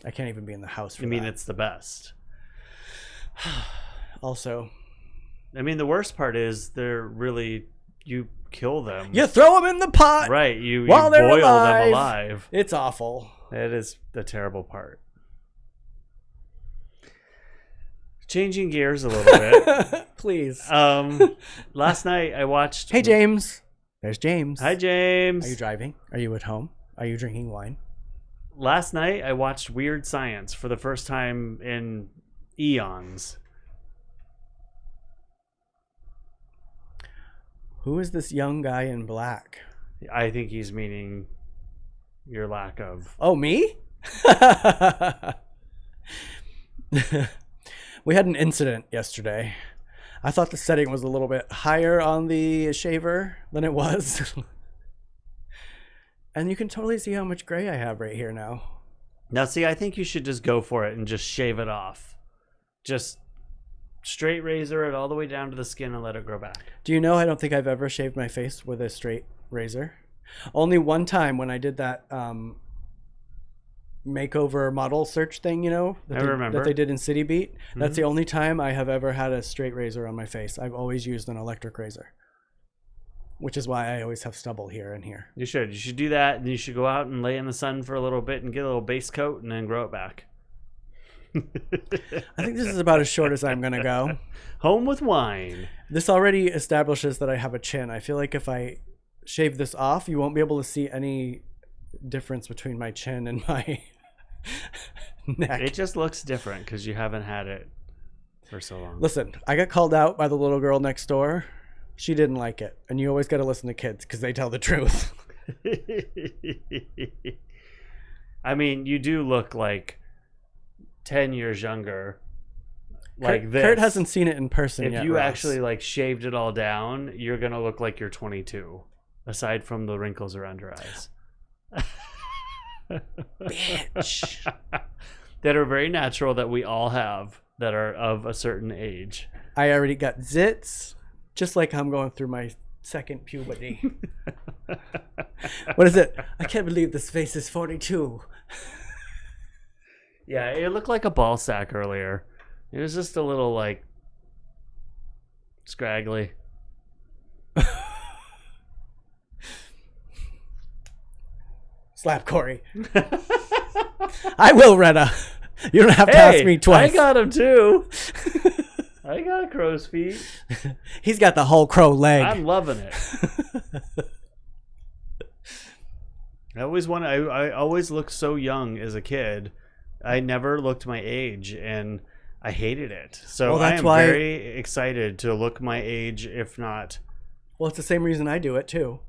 I can't even be in the house for that.
It's the best.
Also,
the worst part is you kill them.
you throw them in the pot.
Right. You
while they're
boil
alive.
them alive.
It's awful.
That is the terrible part. Changing gears a little bit.
Please.
Last night I watched...
Hey, James. There's James.
Hi, James.
Are you driving? Are you at home? Are you drinking wine?
Last night I watched Weird Science for the first time in eons.
Who is this young guy in black?
I think he's meaning your lack of...
Oh, me? We had an incident yesterday. I thought the setting was a little bit higher on the shaver than it was. And you can totally see how much gray I have right here now.
Now, see, I think you should just go for it and just shave it off. Just straight razor it all the way down to the skin and let it grow back.
Do you know I don't think I've ever shaved my face with a straight razor? Only one time when I did that makeover model search thing,
remember.
that they did in City Beat. Mm-hmm. That's the only time I have ever had a straight razor on my face. I've always used an electric razor, which is why I always have stubble here and here.
You should do that, and you should go out and lay in the sun for a little bit and get a little base coat and then grow it back.
I think this is about as short as I'm going to go.
Home with wine.
This already establishes that I have a chin. I feel like if I shave this off, you won't be able to see any difference between my chin and my neck.
It just looks different because you haven't had it for so long.
Listen, I got called out by the little girl next door. She didn't like it. And you always got to listen to kids because they tell the truth.
You do look like 10 years younger. Like this.
Kurt hasn't seen it in person yet.
If you
Ross.
actually shaved it all down, you're going to look like you're 22, aside from the wrinkles around your eyes.
Bitch.
That are very natural that we all have that are of a certain age.
I already got zits, just like I'm going through my second puberty. What is it? I can't believe this face is 42.
Yeah, it looked like a ball sack earlier. It was just a little scraggly.
Slap Cory. I will, Retta. You don't have to ask me twice.
I got him too. I got crow's feet.
He's got the whole crow leg.
I'm loving it. I always looked so young as a kid. I never looked my age, and I hated it. So I am very excited to look my age, if not...
Well, it's the same reason I do it, too.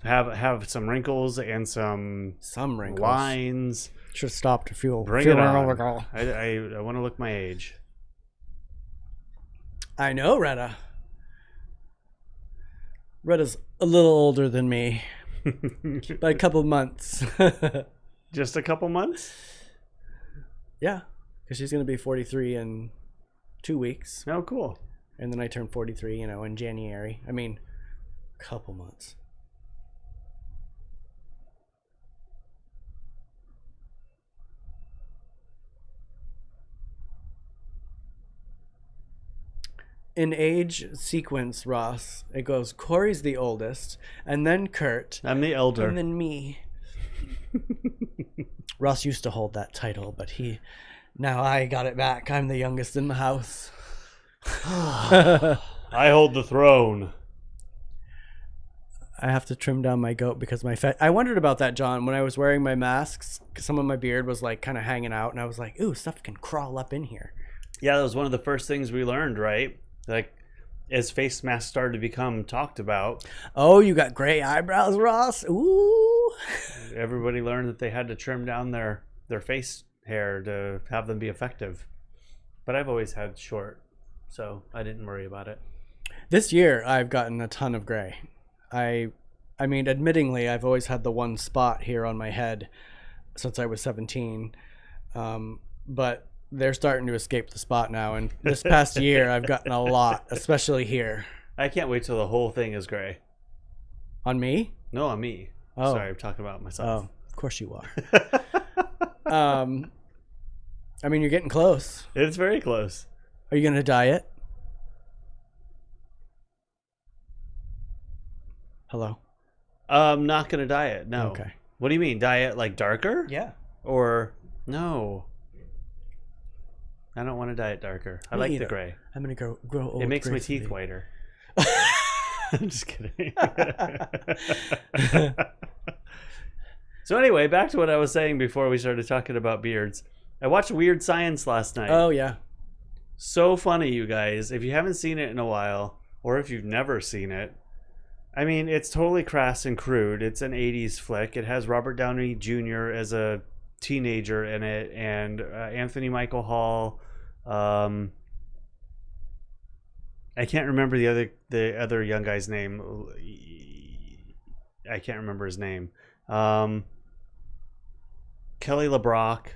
Have some wrinkles and some
wrinkles.
lines.
Should have stopped to feel.
Bring it on. I want to look my age.
I know, Retta. Retta's a little older than me. By a couple months.
Just a couple months?
Yeah, because she's going to be 43 in 2 weeks.
Oh, cool.
And then I turned 43, in January. I mean, a couple months. In age sequence, Ross, it goes Cory's the oldest, and then Kurt.
I'm the elder.
And then me. Ross used to hold that title, but now I got it back. I'm the youngest in the house.
I hold the throne.
I have to trim down my goat because I wondered about that, John. When I was wearing my masks, some of my beard was like kind of hanging out, and I was like, ooh, stuff can crawl up in here.
Yeah, that was one of the first things we learned, right? Like, as face masks started to become talked about.
Oh, you got gray eyebrows, Ross? Ooh.
Everybody learned that they had to trim down their face hair to have them be effective. But I've always had short, so I didn't worry about it.
This year, I've gotten a ton of gray. I mean, admittingly, I've always had the one spot here on my head since I was 17. But they're starting to escape the spot now. And this past year, I've gotten a lot, especially here. I
can't wait till the whole thing is gray.
On me?
No, on me. Oh. Sorry, I'm talking about myself.
Oh, of course you are. I mean, you're getting close.
It's very close.
Are you going to dye it? Hello?
I'm not going to dye it, no.
Okay.
What do you mean? Dye it like darker?
Yeah.
Or, no. I don't want to dye it darker. I like the gray.
I'm going to grow old.
It makes my teeth whiter. I'm just kidding. So anyway, back to what I was saying before we started talking about beards. I watched Weird Science last night.
Oh, yeah.
So funny, you guys. If you haven't seen it in a while, or if you've never seen it, I mean, it's totally crass and crude. It's an 80s flick. It has Robert Downey Jr. as a teenager in it, and Anthony Michael Hall. I can't remember the other young guy's name. I can't remember his name. Kelly LeBrock.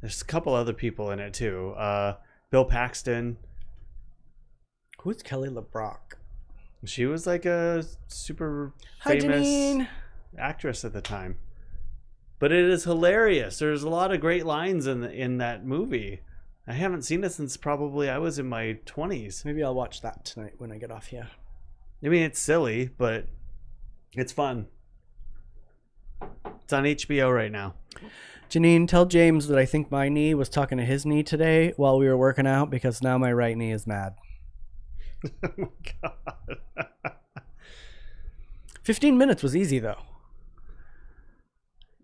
There's a couple other people in it too. Bill Paxton.
Who's Kelly LeBrock?
She was like a super famous actress at the time. But it is hilarious. There's a lot of great lines in that movie. I haven't seen it since probably I was in my 20s.
Maybe I'll watch that tonight when I get off here.
I mean, it's silly, but it's fun. It's on HBO right now.
Janine, tell James that I think my knee was talking to his knee today while we were working out, because now my right knee is mad.
Oh my God.
15 minutes was easy, though.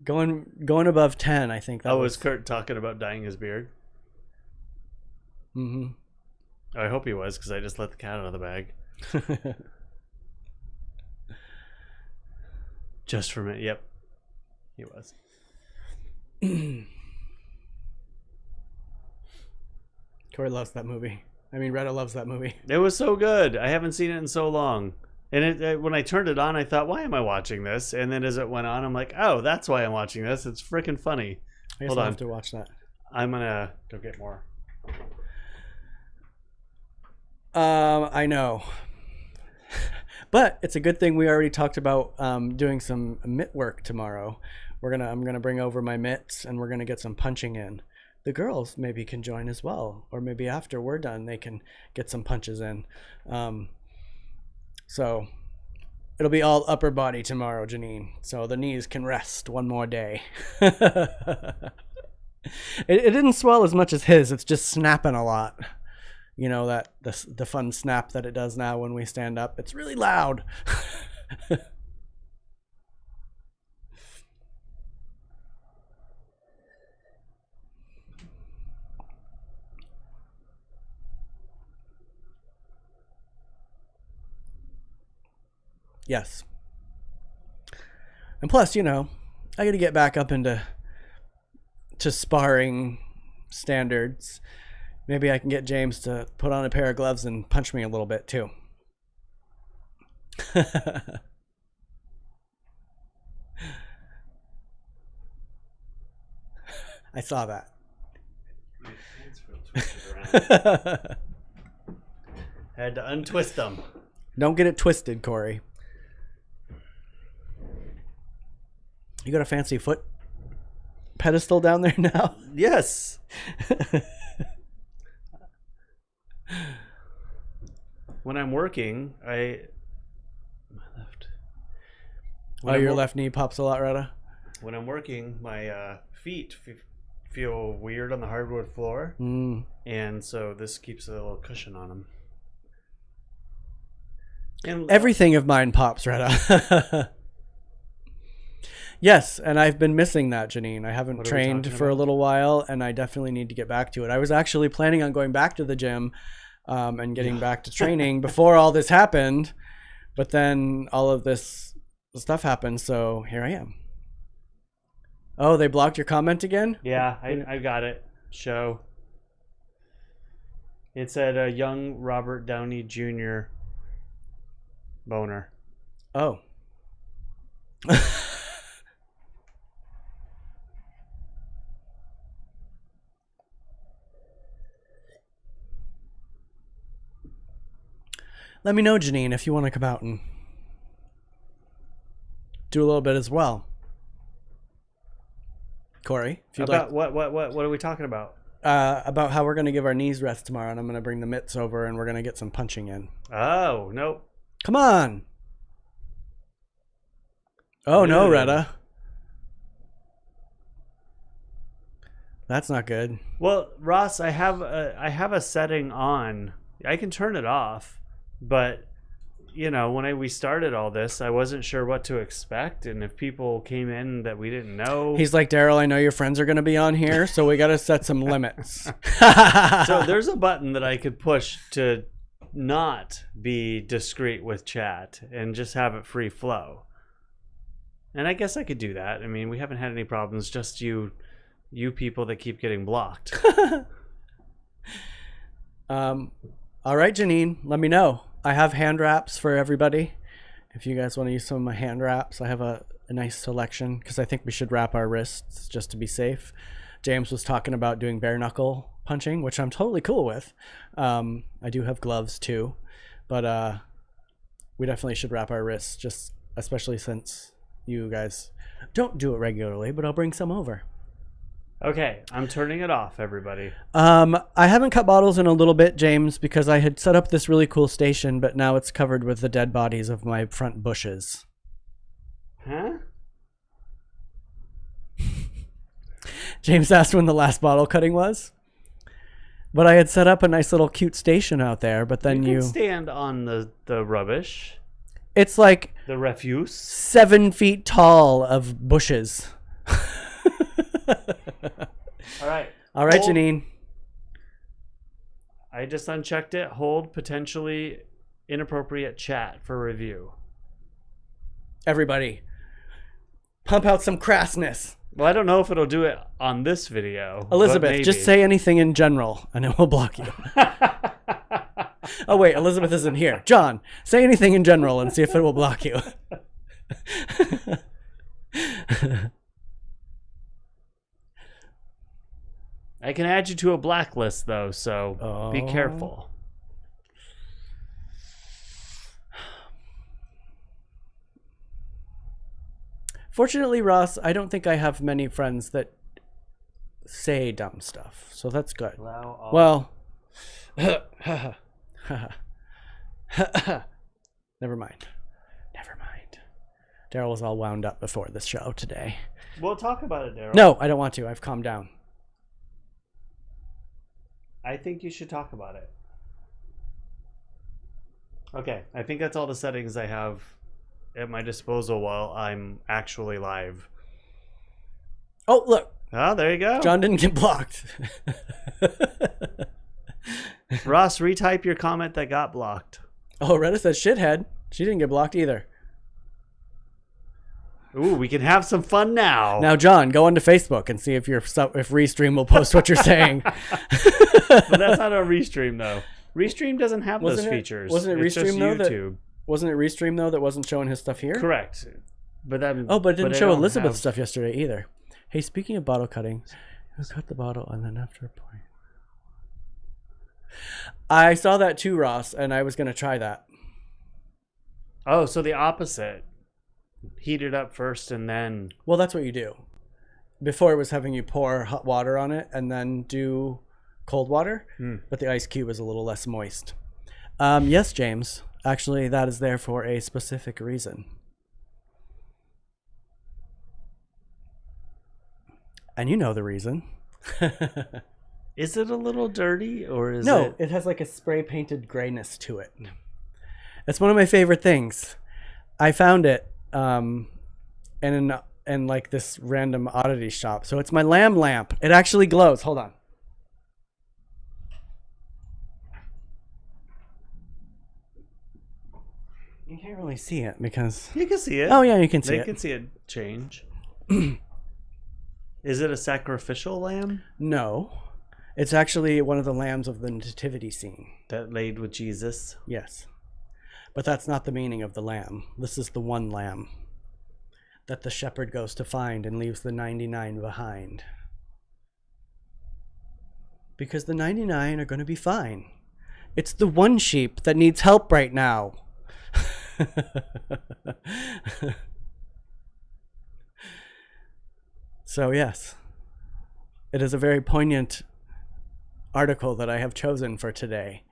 Going above 10, I think.
Was Kurt talking about dyeing his beard?
Mm-hmm.
I hope he was, because I just let the cat out of the bag. Just for a minute. Yep. He was.
Cory loves that movie. I mean, Retta loves that movie.
It was so good. I haven't seen it in so long. And when I turned it on, I thought, why am I watching this? And then as it went on, I'm like, oh, that's why I'm watching this. It's freaking funny.
I guess I'll have to watch that.
I'm going to go get more.
I know. But it's a good thing we already talked about doing some mitt work tomorrow. I'm gonna bring over my mitts and we're gonna get some punching in. The girls maybe can join as well, or maybe after we're done they can get some punches in. So it'll be all upper body tomorrow, Janine. So the knees can rest one more day. It didn't swell as much as his. It's just snapping a lot. You know, that the fun snap that it does now when we stand up. It's really loud. Yes. And plus, I got to get back up into sparring standards. Maybe I can get James to put on a pair of gloves and punch me a little bit too. I saw that.
Had to untwist them.
Don't get it twisted, Cory. You got a fancy foot pedestal down there now?
Yes. When I'm working, my left.
Your left knee pops a lot, Retta?
When I'm working, my feet feel weird on the hardwood floor, and so this keeps a little cushion on them. And
everything of mine pops, Retta. Yes, and I've been missing that, Janine. I haven't trained for a little while, and I definitely need to get back to it. I was actually planning on going back to the gym and getting back to training before all this happened, but then all of this stuff happened, so here I am. Oh, they blocked your comment again?
Yeah, I got it. Show. It said a young Robert Downey Jr. boner.
Oh. Let me know, Janine, if you want to come out and do a little bit as well. Cory, if you'd
about what are we talking about?
About how we're going to give our knees rest tomorrow, and I'm going to bring the mitts over, and we're going to get some punching in.
Oh, nope.
Come on. Oh, no, Retta. That's not good.
Well, Ross, I have a setting on. I can turn it off, but you know, when we started all this, I wasn't sure what to expect, and if people came in that we didn't know.
He's like, Derrol, I know your friends are going to be on here, so we got to set some limits.
So there's a button that I could push to not be discreet with chat and just have it free flow. And I guess I could do that. I mean, we haven't had any problems, just you people that keep getting blocked.
All right, Janine, let me know. I have hand wraps for everybody. If you guys want to use some of my hand wraps, I have a nice selection because I think we should wrap our wrists just to be safe. James was talking about doing bare knuckle punching, which I'm totally cool with. I do have gloves too, but we definitely should wrap our wrists, just especially since you guys don't do it regularly, but I'll bring some over.
Okay, I'm turning it off, everybody.
I haven't cut bottles in a little bit, James, because I had set up this really cool station, but now it's covered with the dead bodies of my front bushes.
Huh?
James asked when the last bottle cutting was. But I had set up a nice little cute station out there, but then
you can stand on the rubbish.
It's like
the refuse.
7 feet tall of bushes.
All right.
All right, Janine.
I just unchecked it. Hold potentially inappropriate chat for review.
Everybody, pump out some crassness.
Well, I don't know if it'll do it on this video.
Elizabeth, just say anything in general and it will block you. Oh, wait, Elizabeth isn't here. John, say anything in general and see if it will block you.
I can add you to a blacklist, though, so be careful.
Fortunately, Ross, I don't think I have many friends that say dumb stuff, so that's good. Well, never mind. Never mind. Derrol was all wound up before the show today.
We'll talk about it, Derrol.
No, I don't want to. I've calmed down.
I think you should talk about it. Okay, I think that's all the settings I have at my disposal while I'm actually live.
Oh, look.
Oh, there you go.
John didn't get blocked.
Ross, retype your comment that got blocked.
Oh, Reddit says shithead. She didn't get blocked either.
Ooh, we can have some fun now.
Now, John, go onto Facebook and see if Restream will post what you're saying.
But that's not a Restream, though. Restream doesn't have those features.
Wasn't it
it's
Restream,
just
though?
YouTube.
Wasn't it Restream, though, that wasn't showing his stuff here?
Correct. But that.
But it didn't show Elizabeth's stuff yesterday either. Hey, speaking of bottle cutting, who cut the bottle and then after a point? I saw that too, Ross, and I was going to try that.
Oh, so the opposite. Heat it up first and then...
Well, that's what you do. Before it was having you pour hot water on it and then do cold water, but the ice cube is a little less moist. Yes, James. Actually, that is there for a specific reason. And you know the reason.
Is it a little dirty or is
No,
it...
it has like a spray painted grayness to it. It's one of my favorite things. I found it in like this random oddity shop. So it's my lamb lamp. It actually glows. Hold on. You can't really see it because...
You can see it.
Oh, yeah, you can see
They
it.
can see it change. Is it a sacrificial lamb
No. It's actually one of the lambs of the nativity scene.
that laid with Jesus?
Yes. But that's not the meaning of the lamb. This is the one lamb that the shepherd goes to find and leaves the 99 behind. Because the 99 are going to be fine. It's the one sheep that needs help right now. So yes, it is a very poignant article that I have chosen for today,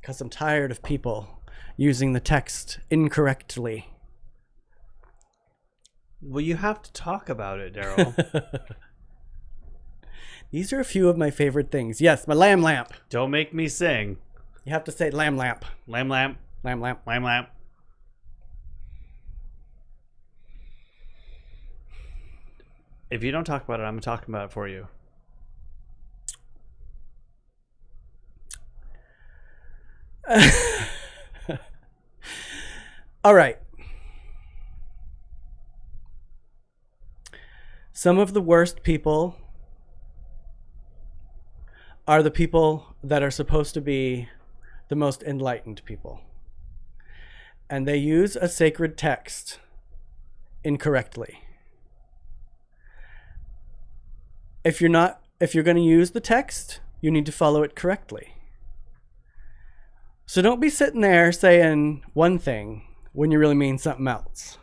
because I'm tired of people using the text incorrectly.
Well, you have to talk about it, Derrol.
These are a few of my favorite things. Yes, my lamb lamp.
Don't make me sing.
You have to say lamb lamp.
Lamb lamp,
Lamb lamp.
lamb lamp. If you don't talk about it, I'm talking about it for you.
All right. Some of the worst people are the people that are supposed to be the most enlightened people. And they use a sacred text incorrectly. If you're going to use the text, you need to follow it correctly. So don't be sitting there saying one thing when you really mean something else.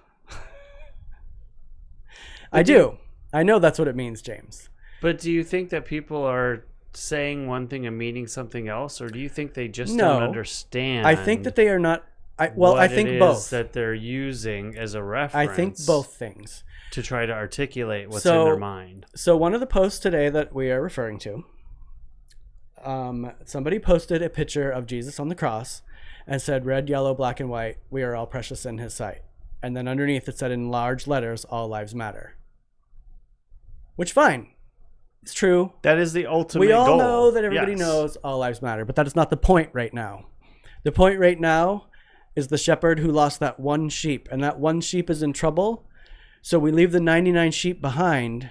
I do. I know that's what it means, James.
But do you think that people are saying one thing and meaning something else, or do you think they just
No.
don't understand?
I think that they are not. I think
it is
both.
that they're using as a
I
reference.
think both things.
To try to articulate what's in their mind.
So one of the posts today that we are referring to, somebody posted a picture of Jesus on the cross and said, red, yellow, black, and white, we are all precious in his sight. And then underneath it said in large letters, all lives matter. Which, fine. It's true.
That is the ultimate
We all
goal.
know that everybody
Yes.
knows all lives matter, but that is not the point right now. The point right now is the shepherd who lost that one sheep, and that one sheep is in trouble. So we leave the 99 sheep behind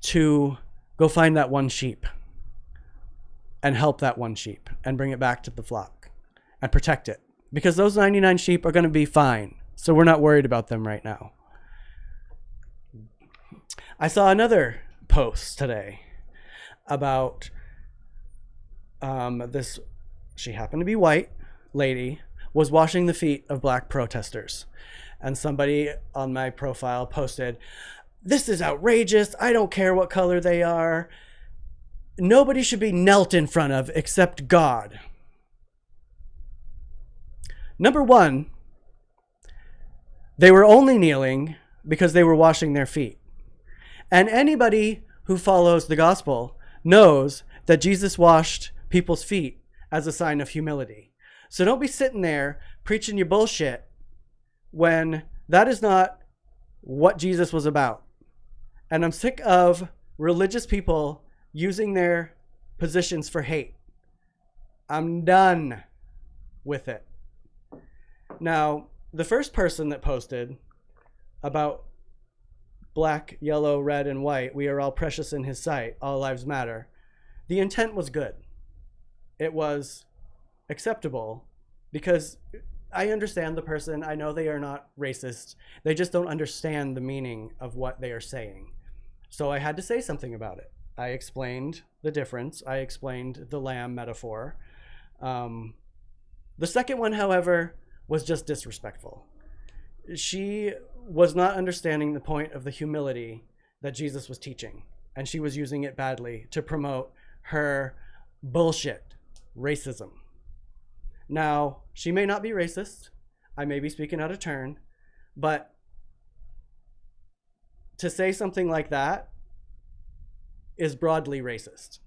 to go find that one sheep and help that one sheep and bring it back to the flock and protect it. Because those 99 sheep are going to be fine. So we're not worried about them right now. I saw another post today about this, she happened to be white lady, was washing the feet of black protesters. And somebody on my profile posted, this is outrageous. I don't care what color they are. Nobody should be knelt in front of except God. Number one, they were only kneeling because they were washing their feet. And anybody who follows the gospel knows that Jesus washed people's feet as a sign of humility. So don't be sitting there preaching your bullshit when that is not what Jesus was about. And I'm sick of religious people using their positions for hate. I'm done with it. Now, the first person that posted about black, yellow, red, and white, we are all precious in his sight, all lives matter, the intent was good. It was acceptable because I understand the person. I know they are not racist. They just don't understand the meaning of what they are saying. So I had to say something about it. I explained the difference. I explained the lamb metaphor. The second one, however, was just disrespectful. She was not understanding the point of the humility that Jesus was teaching, and she was using it badly to promote her bullshit racism. Now, she may not be racist. I may be speaking out of turn, but to say something like that is broadly racist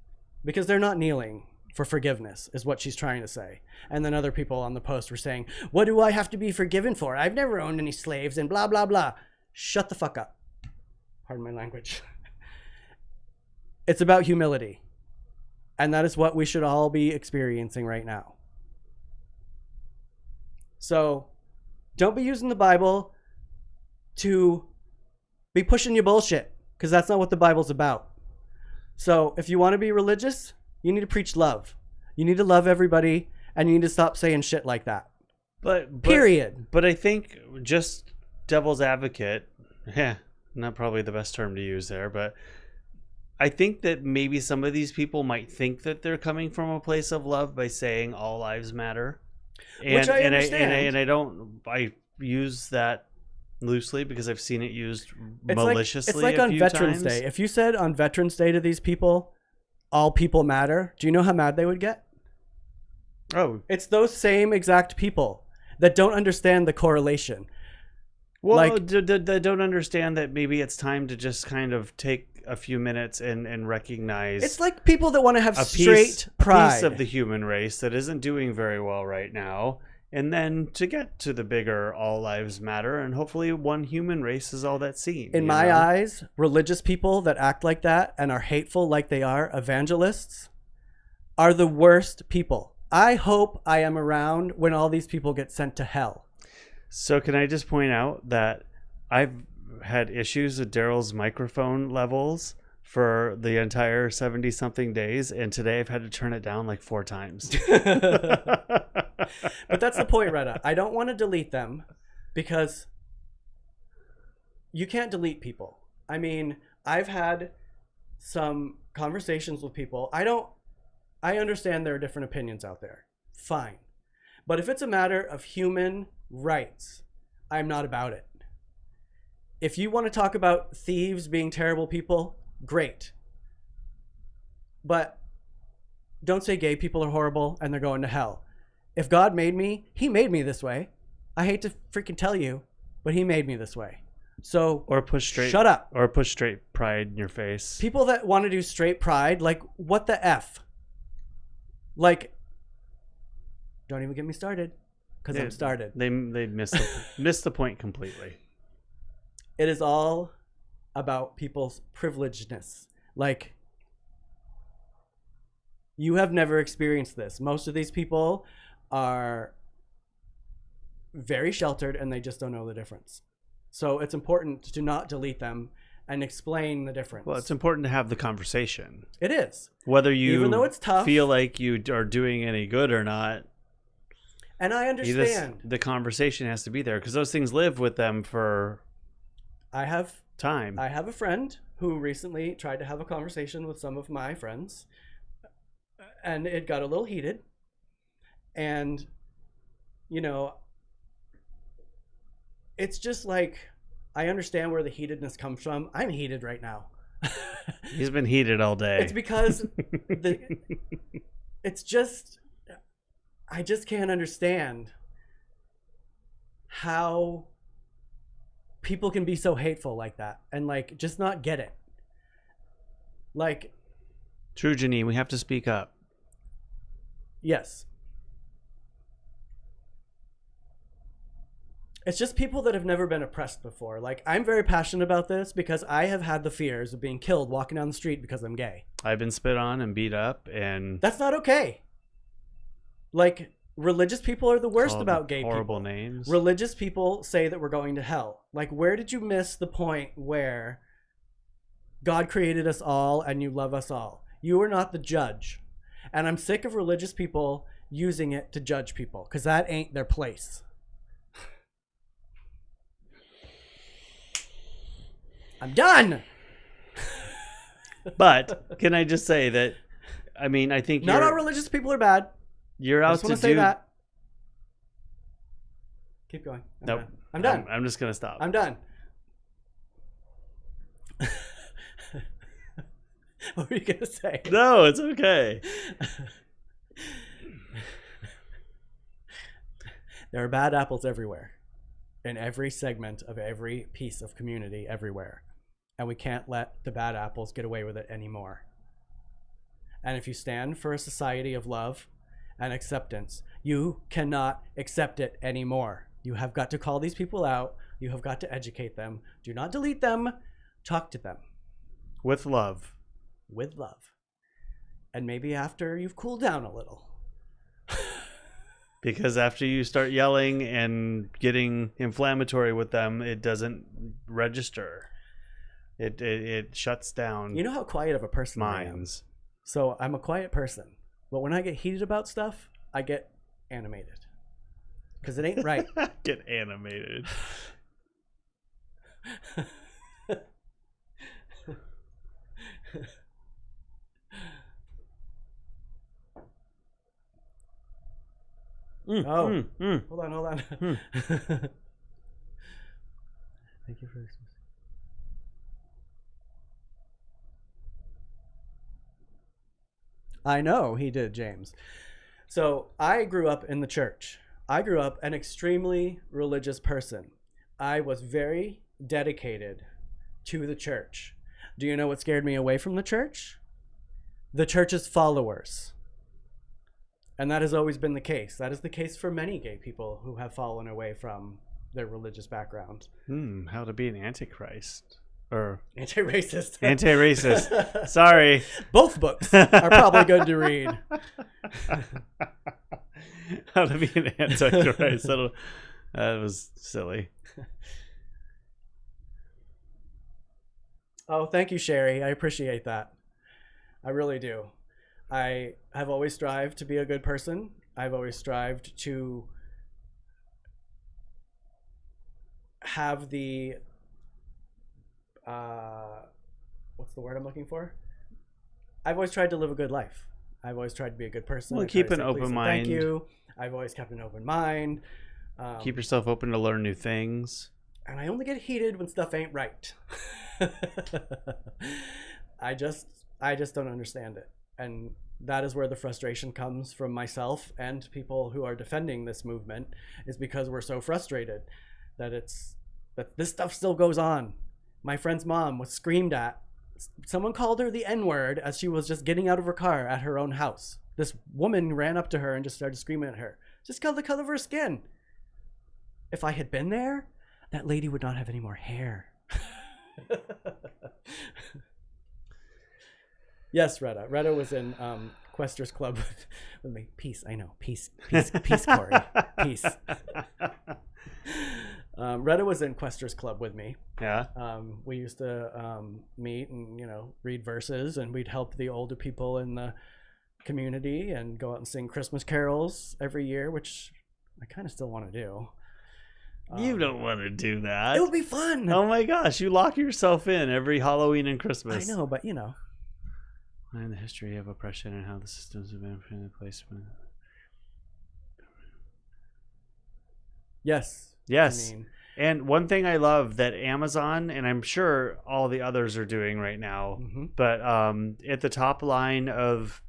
because they're not kneeling for forgiveness is what she's trying to say. And then other people on the post were saying, what do I have to be forgiven for? I've never owned any slaves and blah, blah, blah. Shut the fuck up. Pardon my language. It's about humility. And that is what we should all be experiencing right now. So don't be using the Bible to be pushing your bullshit, because that's not what the Bible's about. So if you want to be religious, you need to preach love. You need to love everybody, and you need to stop saying shit like that.
But
Period.
But I think just devil's advocate, not probably the best term to use there, but I think that maybe some of these people might think that they're coming from a place of love by saying all lives matter.
Which I understand.
I use that loosely because I've seen it used
It's
maliciously
like
a
on
few
Veterans
times.
Day. If you said on Veterans Day to these people, all people matter, do you know how mad they would get?
Oh,
It's those same exact people that don't understand the correlation.
well,
like-
they don't understand that maybe it's time to just kind of take a few minutes and recognize
It's like people that want to have
a
straight pride.
piece of the human race that isn't doing very well right now, and then to get to the bigger all lives matter, and hopefully one human race is all that's seen.
In my eyes, religious people that act like that and are hateful like they are evangelists are the worst people. I hope I am around when all these people get sent to hell.
So can I just point out that I've had issues with Derrol's microphone levels for the entire 70-something days, and today I've had to turn it down like 4 times.
But that's the point, Retta. I don't want to delete them because you can't delete people. I mean, I've had some conversations with people. I understand there are different opinions out there. Fine. But if it's a matter of human rights, I'm not about it. If you want to talk about thieves being terrible people, great. But don't say gay people are horrible and they're going to hell. If God made me, he made me this way. I hate to freaking tell you, but he made me this way. So
Or push straight.
shut up.
Or push straight pride in your face.
People that want to do straight pride, like, what the F? Like, don't even get me started, because I'm started.
They missed the point completely.
It is all about people's privilegedness. Like, you have never experienced this. Most of these people are very sheltered and they just don't know the difference. So it's important to not delete them and explain the difference.
Well, it's important to have the conversation.
It is.
Whether you
Even though it's tough,
feel like you are doing any good or not,
and I understand.
the conversation has to be there because those things live with them for
I have
time.
I have a friend who recently tried to have a conversation with some of my friends, and it got a little heated. And, you know, it's just like, I understand where the heatedness comes from. I'm heated right now.
He's been heated all day.
It's because it's just, I just can't understand how people can be so hateful like that and like just not get it. Like,
True, Janine, we have to speak up.
yes. It's just people that have never been oppressed before. Like, I'm very passionate about this because I have had the fears of being killed walking down the street because I'm gay.
I've been spit on and beat up and
That's not okay. Like, religious people are the worst
called
about gay
horrible
people.
names.
Religious people say that we're going to hell. Like, where did you miss the point where God created us all and you love us all? You are not the judge. And I'm sick of religious people using it to judge people because that ain't their place. I'm done.
But can I just say that? I mean, I think
not all religious people are bad.
You're
I
out
just
to
want
do.
to say that. Keep going.
Nope.
I'm done.
I'm just gonna stop.
I'm done. What were you gonna say?
No, it's okay.
There are bad apples everywhere, in every segment of every piece of community, everywhere, and we can't let the bad apples get away with it anymore. And if you stand for a society of love and acceptance, you cannot accept it anymore. You have got to call these people out. You have got to educate them. Do not delete them. Talk to them.
With love.
With love. And maybe after you've cooled down a little.
Because after you start yelling and getting inflammatory with them, it doesn't register. It shuts down.
You know how quiet of a person I am.
Minds.
So I'm a quiet person. But when I get heated about stuff, I get animated. Because it ain't right.
Get animated.
Hold on. Thank you for this. I know he did, James. So I grew up in the church. I grew up an extremely religious person. I was very dedicated to the church. Do you know what scared me away from the church? The church's followers. And that has always been the case. That is the case for many gay people who have fallen away from their religious background.
How to be an antichrist. Or
anti-racist.
Anti-racist. Sorry.
Both books are probably good to read.
How to be an antichrist. That was silly.
Oh, thank you, Sherry. I appreciate that. I really do. I have always strived to be a good person. I've always strived to have the what's the word I'm looking for? I've always tried to live a good life. I've always tried to be a good person.
Well, keep an open mind.
Thank you. I've always kept an open mind.
Keep yourself open to learn new things.
And I only get heated when stuff ain't right. I just don't understand it. And that is where the frustration comes from myself and people who are defending this movement, is because we're so frustrated that this stuff still goes on. My friend's mom was screamed at. Someone called her the N-word as she was just getting out of her car at her own house. This woman ran up to her and just started screaming at her. Just because of the color of her skin. If I had been there, that lady would not have any more hair. Yes, Retta. Retta was in Quester's Club with me. Peace. I know. Peace, Cory. Peace. Retta was in Quester's Club with me.
Yeah.
We used to meet and, read verses, and we'd help the older people in the community and go out and sing Christmas carols every year, which I kind of still want to do.
You don't want to do that.
It would be fun.
Oh my gosh, you lock yourself in every Halloween and Christmas.
I know, but
Learn the history of oppression and how the systems have been put in place.
Yes.
Yes. And one thing I love that Amazon, and I'm sure all the others are doing right now, but at the top line of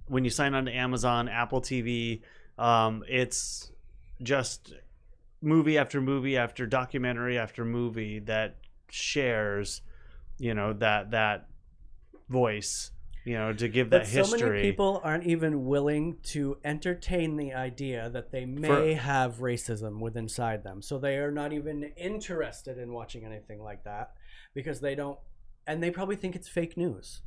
when you sign on to Amazon, Apple TV, it's just movie after movie after documentary after movie that shares, that voice, to give that history.
So many people aren't even willing to entertain the idea that they may have racism within inside them. So they are not even interested in watching anything like that because they don't, and they probably think it's fake news.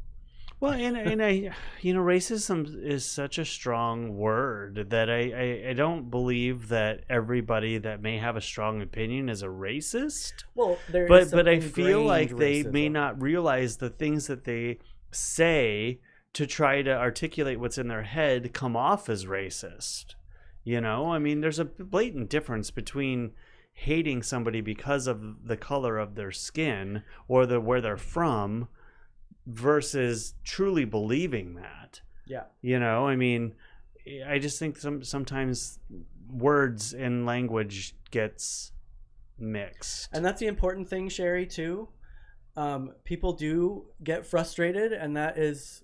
Well, and racism is such a strong word that I don't believe that everybody that may have a strong opinion is a racist.
Well,
but I feel like they may not realize the things that they say to try to articulate what's in their head come off as racist. There's a blatant difference between hating somebody because of the color of their skin or where they're from versus truly believing that.
Yeah.
You know, I mean, I just think sometimes words and language gets mixed.
And that's the important thing, Sherry, too. People do get frustrated, and that is,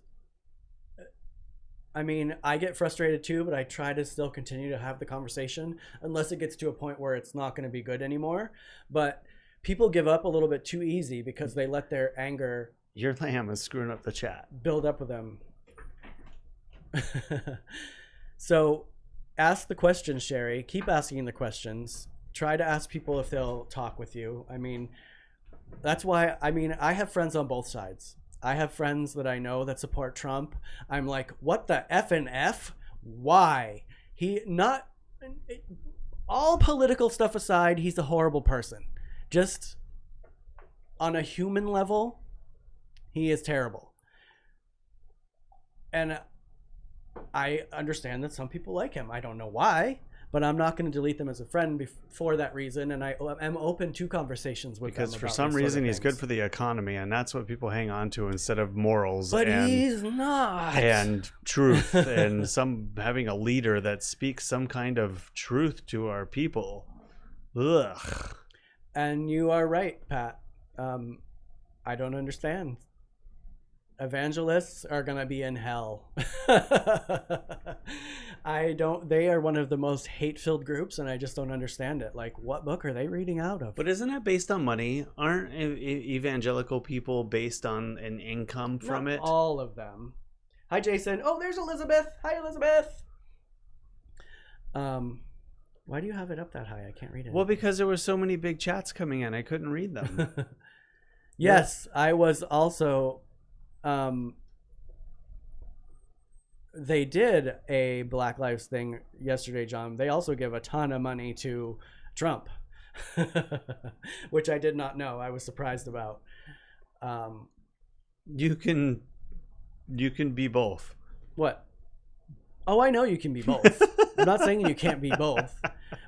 I mean, I get frustrated too, but I try to still continue to have the conversation unless it gets to a point where it's not going to be good anymore. But people give up a little bit too easy because they let their anger...
Your lamb is screwing up the chat.
...build up with them. So ask the questions, Sherry. Keep asking the questions. Try to ask people if they'll talk with you. I mean, that's why, I mean, I have friends on both sides. I have friends that I know that support Trump. I'm like, what the F and F? Why? All political stuff aside, he's a horrible person. Just on a human level, he is terrible. And I understand that some people like him. I don't know why, but I'm not going to delete them as a friend for that reason. And I am open to conversations with them.
Because for some reason he's good for the economy, and that's what people hang on to instead of morals.
But he's not.
And truth, and having a leader that speaks some kind of truth to our people. Ugh.
And you are right, Pat. I don't understand. Evangelists are gonna be in hell. They are one of the most hate-filled groups, and I just don't understand it. Like, what book are they reading out of?
But isn't that based on money? Aren't evangelical people based on an income from
Not
it?
all of them. Hi, Jason. Oh, there's Elizabeth. Hi, Elizabeth. Why do you have it up that high? I can't read it.
Well, because there were so many big chats coming in, I couldn't read them.
Yes, I was also... they did a Black Lives thing yesterday, John. They also give a ton of money to Trump, which I did not know. I was surprised about.
You can be both.
What? Oh, I know you can be both. I'm not saying you can't be both,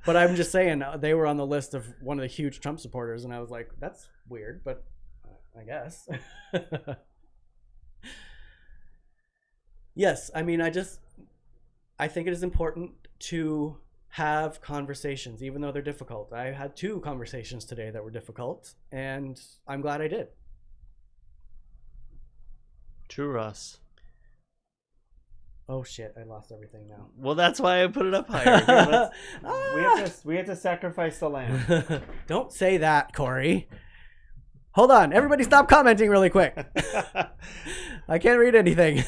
but I'm just saying they were on the list of one of the huge Trump supporters, and I was like, that's weird, but I guess. Yes, I mean, I think it is important to have conversations, even though they're difficult. I had 2 conversations today that were difficult, and I'm glad I did.
True, Russ.
Oh shit, I lost everything now.
Well, that's why I put it up higher. We have to sacrifice the lamb.
Don't say that, Cory. Hold on, everybody stop commenting really quick. I can't read anything.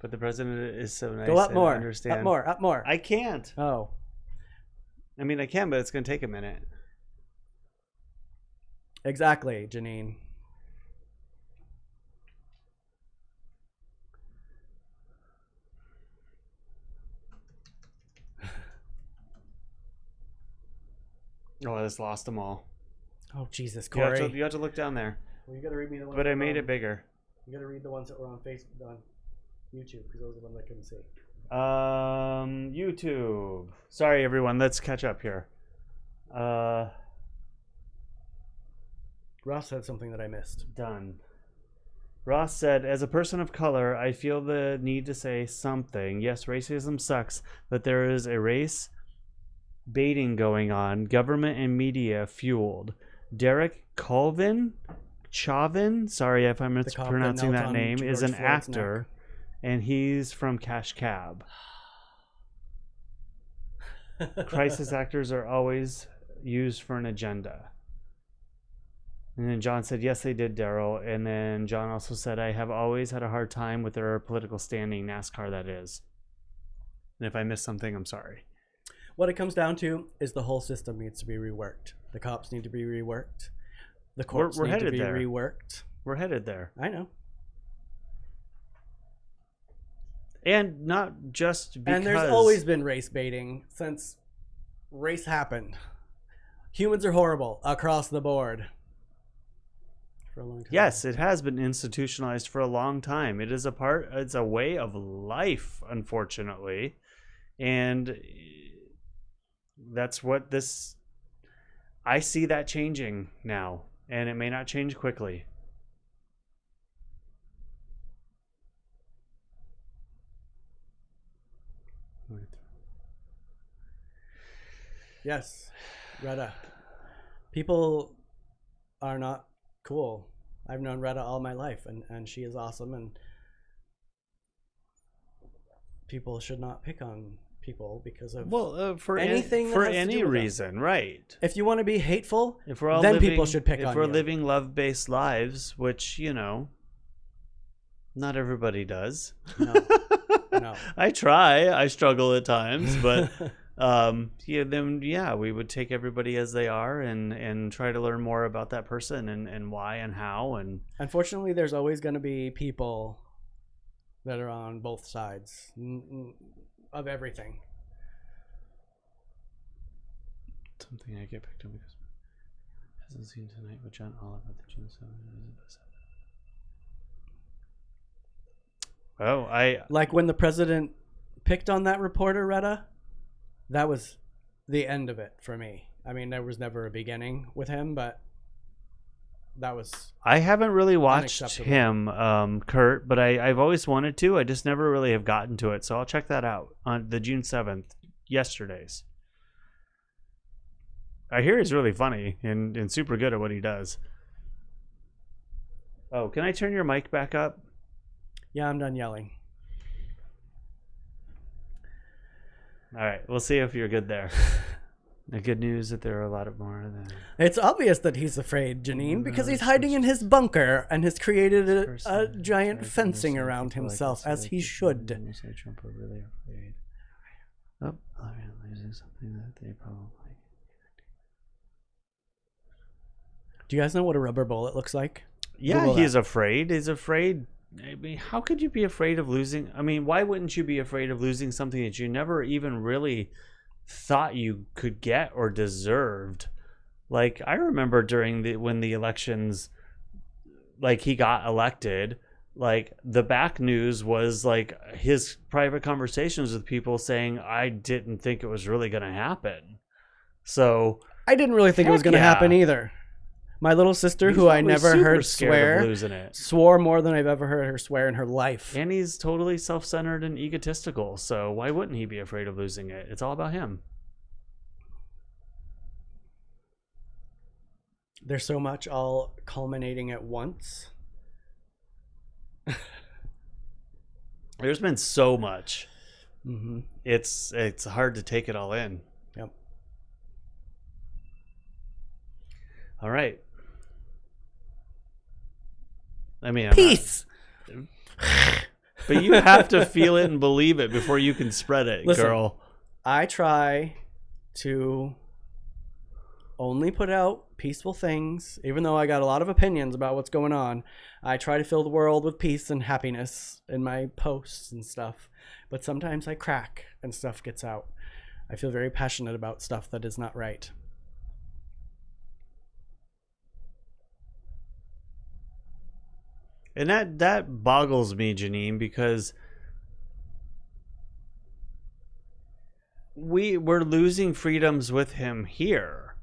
But the president is so nice.
Go up more.
Understand.
Up more. Up more.
I can't.
Oh.
I mean, I can, but it's going to take a minute.
Exactly, Janine.
Oh, I just lost them all.
Oh, Jesus, Cory.
You have to look down there.
Well, you got to read me the ones.
But I made it bigger.
You got to read the ones that were on Facebook, on YouTube, because those are the ones I couldn't see.
YouTube. Sorry, everyone. Let's catch up here.
Ross said something that I missed.
Done. Ross said, as a person of color, I feel the need to say something. Yes, racism sucks, but there is a race baiting going on, government and media fueled. Derek Chauvin, sorry if I'm mispronouncing that name, is an actor, and he's from Cash Cab. Crisis actors are always used for an agenda. And then John said, yes, they did, Derrol. And then John also said, I have always had a hard time with their political standing, NASCAR that is. And if I missed something, I'm sorry.
What it comes down to is the whole system needs to be reworked. The cops need to be reworked. The courts need to be reworked.
We're headed there.
I know.
And not just because...
And there's always been race baiting since race happened. Humans are horrible across the board. For a long time.
Yes, it has been institutionalized for a long time. It is it's a way of life, unfortunately. And that's what I see that changing now. and it may not change quickly.
Yes, Retta. People are not cool. I've known Retta all my life, and she is awesome, and people should not pick on people because of
for
anything that
for
has to
any
do with them.
reason, right?
If you want to be hateful,
If we're all
then
living,
people should pick on
if we're
you.
living love-based lives, which not everybody does.
No. No.
I try. I struggle at times, but we would take everybody as they are and try to learn more about that person and why and how. And
Unfortunately, there's always going to be people that are on both sides of everything.
something I get picked on because hasn't seen tonight with John Olive at the June 7th. Oh,
like when the president picked on that reporter, Retta, that was the end of it for me. I mean, there was never a beginning with him, but that was.
I haven't really watched him, Kurt, but I've always wanted to. I just never really have gotten to it, so I'll check that out on the June 7th, yesterday's. I hear he's really funny and super good at what he does. Oh, can I turn your mic back up?
Yeah, I'm done yelling.
All right, we'll see if you're good there. The good news that there are a lot of more than...
It's obvious that he's afraid, Janine, because he's hiding in his bunker and has created a giant fencing around himself, as he should.
Trump are really afraid. Oh, I'm losing something that they probably...
Do you guys know what a rubber bullet looks like?
Yeah,
Google
he's
that.
afraid. He's afraid. I mean, how could you be afraid of losing? I mean, why wouldn't you be afraid of losing something that you never even really thought you could get or deserved? Like, I remember when the elections, like, he got elected, like, the back news was like his private conversations with people saying, I didn't think it was really going to happen. So
I didn't really think it was going to happen either. My little sister, who I never heard swear, swore more than I've ever heard her swear in her life.
And he's totally self-centered and egotistical, so why wouldn't he be afraid of losing it? It's all about him.
There's so much all culminating at once.
There's been so much.
Mm-hmm.
It's hard to take it all in.
Yep.
All right. I mean,
peace.
But you have to feel it and believe it before you can spread it,
Listen,
girl.
I try to only put out peaceful things, even though I got a lot of opinions about what's going on. I try to fill the world with peace and happiness in my posts and stuff. But sometimes I crack and stuff gets out. I feel very passionate about stuff that is not right.
And that boggles me, Janine, because we're losing freedoms with him here.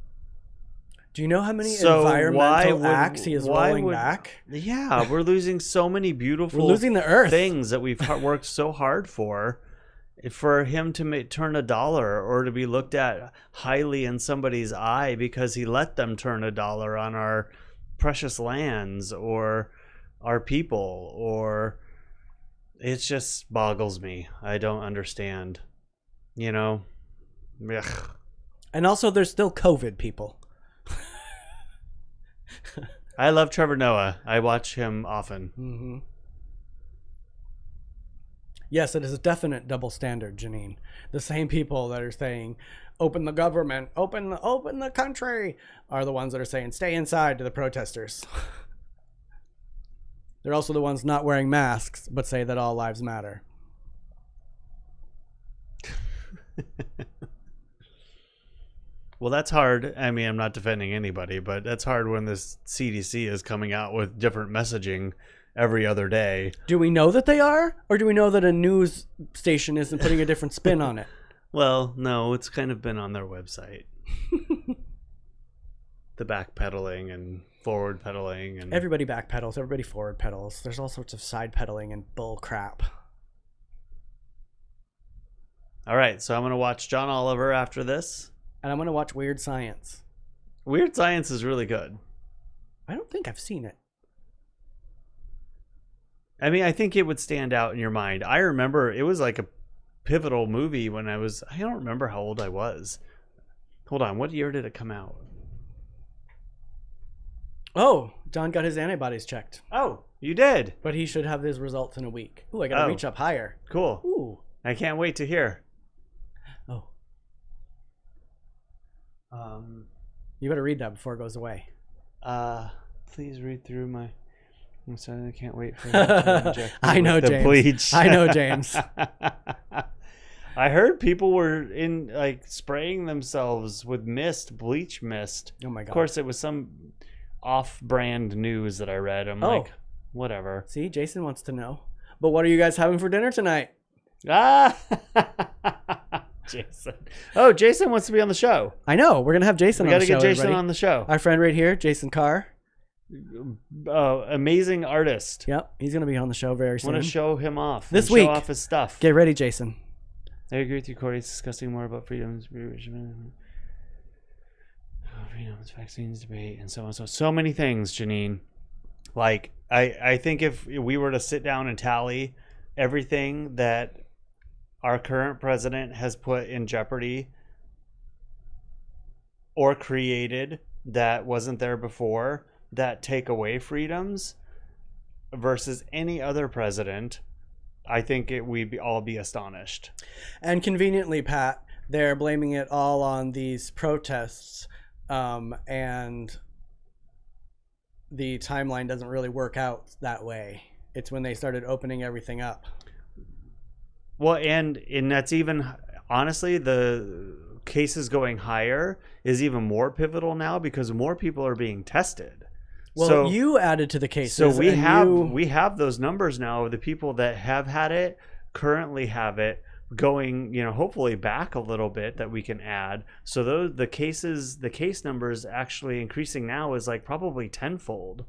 Do you know how many environmental acts he is rolling back?
Yeah, we're losing so many beautiful
we're losing the earth.
Things that we've worked so hard for him to turn $1 or to be looked at highly in somebody's eye because he let them turn $1 on our precious lands or our people, or it just boggles me. I don't understand, Ugh.
And also there's still COVID, people.
I love Trevor Noah. I watch him often.
Mm-hmm. Yes, it is a definite double standard, Janine. The same people that are saying open the government, open the country, are the ones that are saying stay inside to the protesters. They're also the ones not wearing masks, but say that all lives matter.
Well, that's hard. I mean, I'm not defending anybody, but that's hard when this CDC is coming out with different messaging every other day.
Do we know that they are? Or do we know that a news station isn't putting a different spin on it?
Well, no, it's kind of been on their website. the backpedaling and forward pedaling and
Everybody backpedals. Everybody forward pedals. There's all sorts of side pedaling and bull crap.
All right, so I'm going to watch John Oliver after this.
And I'm going to watch Weird Science.
Weird Science is really good.
I don't think I've seen it.
I mean, I think it would stand out in your mind. I remember it was like a pivotal movie when I don't remember how old I was. Hold on, what year did it come out?
Oh, John got his antibodies checked.
Oh, you did.
But he should have his results in a week. Ooh, I got to reach up higher.
Cool.
Ooh.
I can't wait to hear.
Oh. You better read that before it goes away.
Please read through my... I'm sorry, I can't wait for to inject
I know,
the
James.
bleach.
I know, James.
I heard people were in like spraying themselves with bleach mist.
Oh my god.
Of course, it was some off-brand news that I read. I'm like, whatever.
See, Jason wants to know. But what are you guys having for dinner tonight?
Jason. Oh, Jason wants to be on the show.
I know. We're going to have Jason
We
on
got
the
to
show.
get Jason
everybody.
on the show.
Our friend right here, Jason Carr.
Amazing artist.
Yep. He's going to be on the show very soon.
Want to show him off.
This
Show
week.
off his stuff.
Get ready, Jason.
I agree with you, Cory. It's discussing more about freedoms, vaccines debate, and so on. So many things, Janine. Like, I think if we were to sit down and tally everything that our current president has put in jeopardy or created that wasn't there before, that take away freedoms versus any other president, I think we'd all be astonished.
And conveniently, Pat, they're blaming it all on these protests, and the timeline doesn't really work out that way. It's when they started opening everything up.
Well, and that's even, honestly, the cases going higher is even more pivotal now because more people are being tested.
Well,
so,
you added to the cases.
So we have those numbers now of the people that have had it, currently have it, going, hopefully back a little bit that we can add. So the case numbers actually increasing now is like probably tenfold.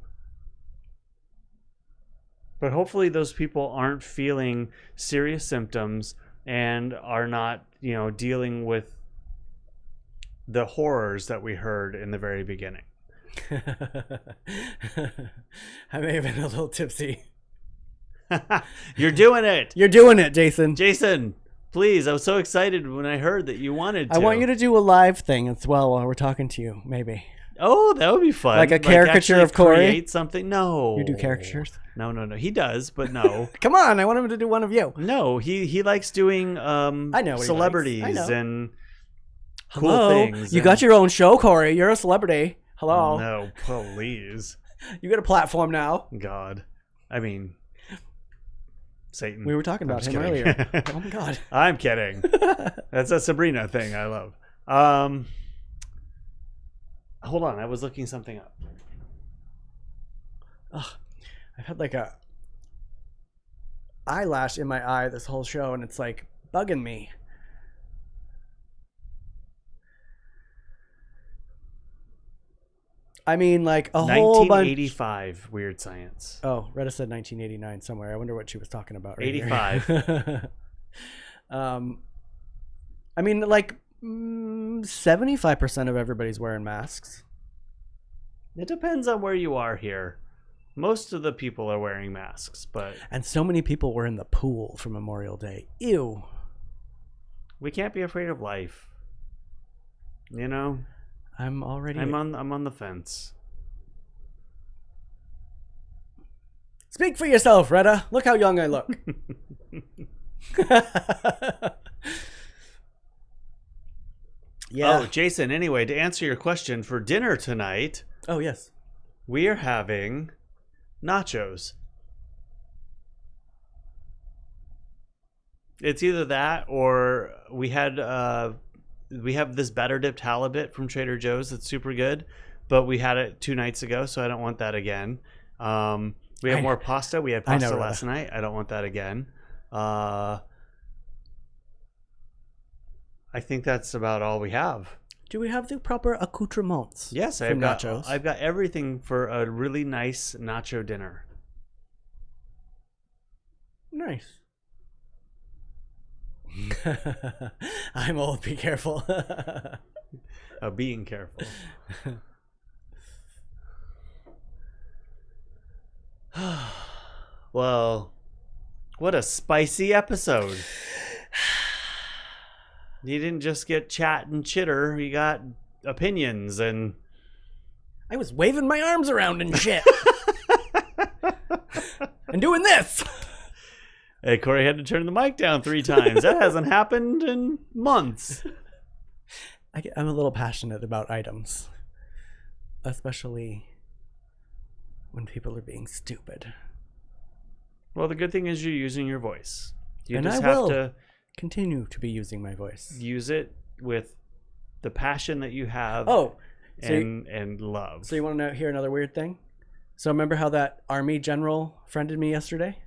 But hopefully those people aren't feeling serious symptoms and are not, dealing with the horrors that we heard in the very beginning.
I may have been a little tipsy.
You're doing it.
You're doing it, Jason.
Jason, please. I was so excited when I heard that you wanted to.
I want you to do a live thing as well while we're talking to you, maybe.
Oh, that would be fun.
Like a caricature of Cory?
Create something? No.
You do caricatures?
No. He does, but no.
Come on, I want him to do one of you.
No, he likes doing
I know what
celebrities
he likes.
and
Hello?
cool things.
You got your own show, Cory. You're a celebrity. Hello.
No, please.
You got a platform now.
God. I mean, Satan.
We were talking about him earlier. Oh my God.
I'm kidding. That's a Sabrina thing I love. Hold on, I was looking something up.
Ugh, I've had like a eyelash in my eye this whole show, and it's like bugging me. I mean, like a whole bunch.
1985, Weird Science.
Oh, Retta said 1989 somewhere. I wonder what she was talking about. Right
85.
I mean, like 75% of everybody's wearing masks.
It depends on where you are here. Most of the people are wearing masks, but...
And so many people were in the pool for Memorial Day. Ew.
We can't be afraid of life. You know?
I'm
on the fence.
Speak for yourself, Retta. Look how young I look. Yeah.
Oh, Jason, anyway, to answer your question, for dinner tonight...
Oh, yes.
We are having nachos. It's either that or we have this batter dipped halibut from Trader Joe's that's super good, but we had it 2 nights ago, so I don't want that again. We have more pasta. We had pasta last night. I don't want that again. I think that's about all we have.
Do we have the proper accoutrements?
Yes,
for
I've got everything for a really nice nacho dinner.
Nice. I'm old. Be careful.
Being careful. Well, what a spicy episode. You didn't just get chat and chitter. You got opinions and...
I was waving my arms around and shit. And doing this.
Hey, Cory had to turn the mic down 3 times. That hasn't happened in months.
I'm a little passionate about items. Especially when people are being stupid.
Well, the good thing is you're using your voice. You
And
just
I
have
will
to
continue to be using my voice.
use it with the passion that you have and love.
So you want to hear another weird thing? So remember how that army general friended me yesterday?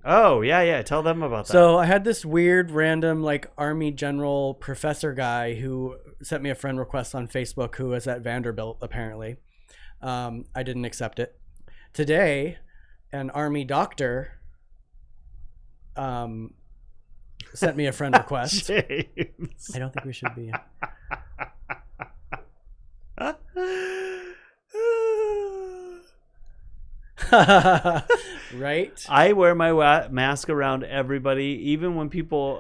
Oh, yeah. Tell them about that.
So I had this weird random like army general professor guy who sent me a friend request on Facebook who was at Vanderbilt apparently. I didn't accept it. Today, an army doctor sent me a friend request.
James.
I don't think we should be. Right?
I wear my mask around everybody, even when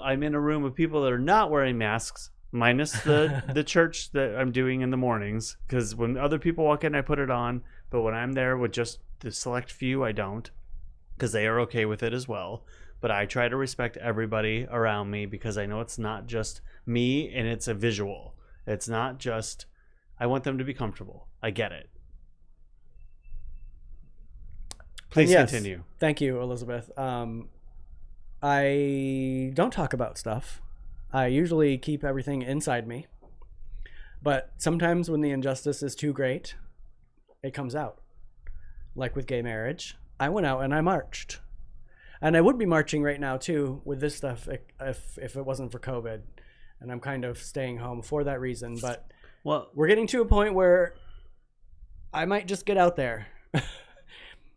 I'm in a room with people that are not wearing masks, minus the church that I'm doing in the mornings. Because when other people walk in, I put it on. But when I'm there with just the select few, I don't. Because they are okay with it as well. But I try to respect everybody around me because I know it's not just me and it's a visual. It's not just, I want them to be comfortable. I get it. Please continue.
Thank you, Elizabeth. I don't talk about stuff. I usually keep everything inside me. But sometimes when the injustice is too great, it comes out. Like with gay marriage, I went out and I marched. And I would be marching right now too with this stuff if it wasn't for COVID. And I'm kind of staying home for that reason. But we're getting to a point where I might just get out there.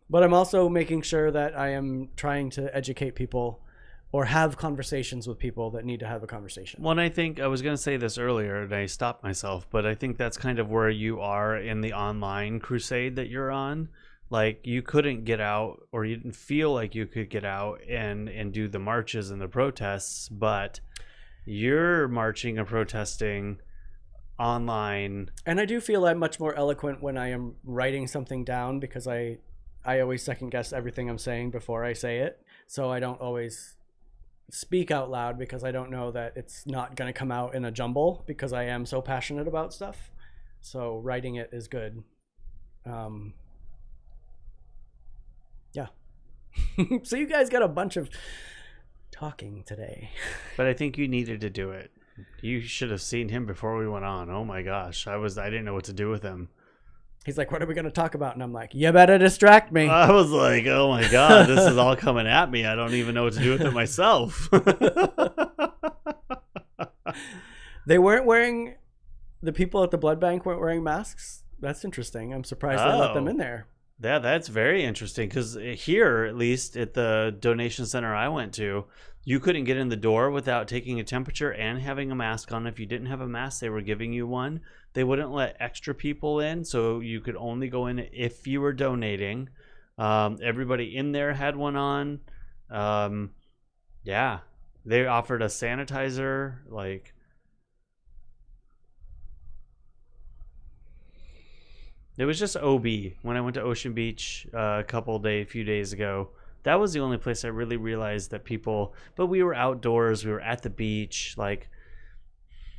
But I'm also making sure that I am trying to educate people or have conversations with people that need to have a conversation.
Well, and I think I was going to say this earlier and I stopped myself, but I think that's kind of where you are in the online crusade that you're on. Like you couldn't get out or you didn't feel like you could get out and do the marches and the protests, but you're marching and protesting online.
And I do feel I'm much more eloquent when I am writing something down because I always second guess everything I'm saying before I say it. So I don't always speak out loud because I don't know that it's not going to come out in a jumble because I am so passionate about stuff. So writing it is good. Yeah. So you guys got a bunch of talking today.
But I think you needed to do it. You should have seen him before we went on. Oh my gosh. I didn't know what to do with him.
He's like, what are we going to talk about? And I'm like, you better distract me.
I was like, oh my God, this is all coming at me. I don't even know what to do with it myself.
They weren't wearing, the people at the blood bank weren't wearing masks. That's interesting. I'm surprised they let them in there.
Yeah, that's very interesting because here, at least at the donation center I went to, you couldn't get in the door without taking a temperature and having a mask on. If you didn't have a mask, they were giving you one. They wouldn't let extra people in, so you could only go in if you were donating. Everybody in there had one on. Yeah, they offered a sanitizer. Like, it was just OB when I went to Ocean Beach a few days ago. That was the only place I really realized that people, but we were outdoors, we were at the beach, like,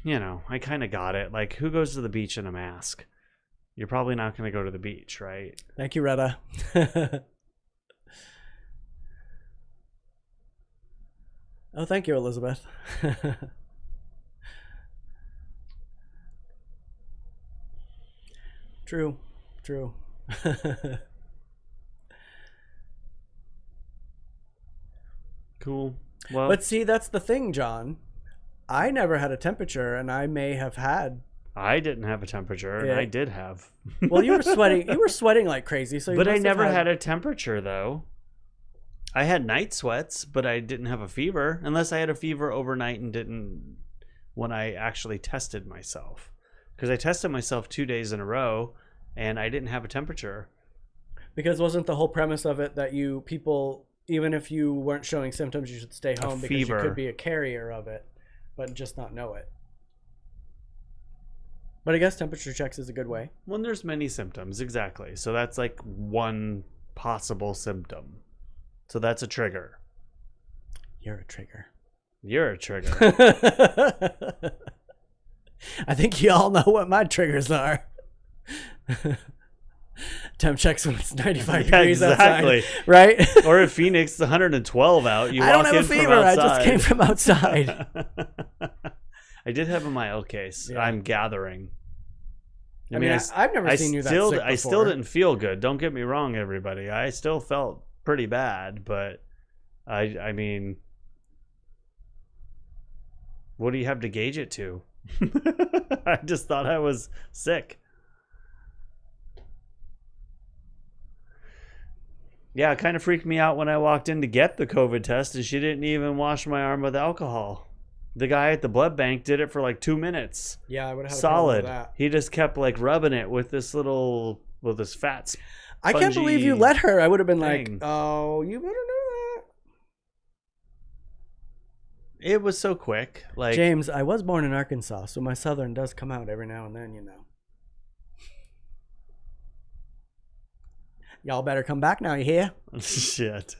you know, I kind of got it. Like, who goes to the beach in a mask? You're probably not going to go to the beach, right?
Thank you, Retta. Oh, thank you, Elizabeth. True.
Cool. Well,
But see, that's the thing, John. I never had a temperature, and I may have had
I didn't have a temperature, and
Yeah.
I did have.
Well, you were sweating. You were sweating like crazy. So, you
But I
must have
never had a temperature, though. I had night sweats, but I didn't have a fever, unless I had a fever overnight and didn't when I actually tested myself. Because I tested myself 2 days in a row, and I didn't have a temperature.
Because wasn't the whole premise of it that people, even if you weren't showing symptoms, you should stay home because
fever.
you could be a carrier of it, but just not know it. But I guess temperature checks is a good way.
Well, there's many symptoms, exactly. So that's like one possible symptom. So that's a trigger.
You're a trigger.
You're a trigger.
I think you all know what my triggers are. Temp checks when it's 95
Yeah,
degrees
exactly.
outside, right?
Or if Phoenix is 112 out, you
I don't
walk
have
in
a fever.
from
I
outside.
just came from outside.
I did have a mild case.
Yeah.
I'm gathering.
I mean, I've never seen you that sick before.
I still didn't feel good. Don't get me wrong, everybody. I still felt pretty bad, but I mean, what do you have to gauge it to? I just thought I was sick. Yeah, it kind of freaked me out when I walked in to get the COVID test and she didn't even wash my arm with alcohol. The guy at the blood bank did it for like 2 minutes.
Yeah, I would have had a problem with
Solid.
that.
He just kept like rubbing it with this fat.
I can't believe you
spongy
let her. I would have been like,
thing.
oh, you better know
It was so quick.
that.
Like
James, I was born in Arkansas, so my Southern does come out every now and then, you know. Y'all better come back now, you hear?
shit.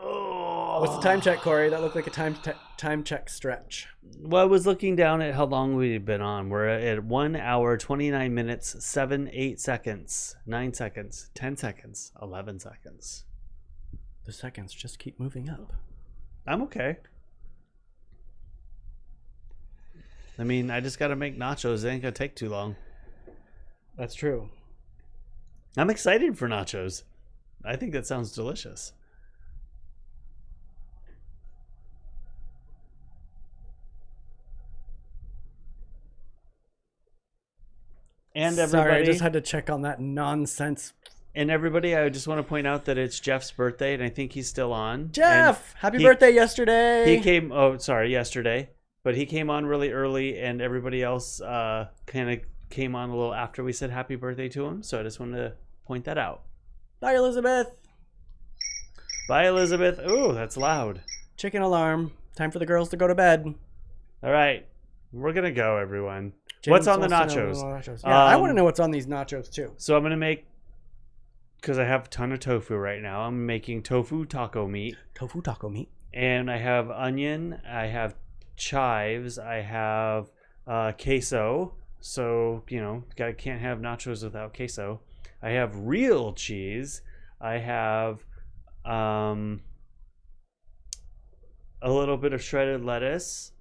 What's the time check, Cory? That looked like a time check stretch.
Well, I was looking down at how long we'd been on. We're at 1 hour, 29 minutes, 8 seconds, 9 seconds, 10 seconds, 11 seconds.
The seconds just keep moving up.
I'm okay. I mean, I just got to make nachos. It ain't going to take too long.
That's true.
I'm excited for nachos. I think that sounds delicious. And everybody,
Sorry, I just had to check on that nonsense.
and everybody, I just want to point out that it's Jeff's birthday, and I think he's still on.
Jeff,
And
happy birthday yesterday.
He came. Oh, sorry, yesterday. But he came on really early, and everybody else kind of came on a little after we said happy birthday to him. So I just wanted to point that out.
Bye, Elizabeth.
Bye, Elizabeth. Ooh, that's loud.
Chicken alarm. Time for the girls to go to bed.
All right, we're gonna go, everyone.
James
What's on the
wants to know
nachos?
what nachos. Yeah, I want to
Um,
know what's on these nachos too.
So I'm gonna make, because I have a ton of tofu right now. I'm making tofu taco meat,
Tofu taco meat.
and I have onion. I have chives. I have queso. So can't have nachos without queso. I have real cheese. I have a little bit of shredded lettuce,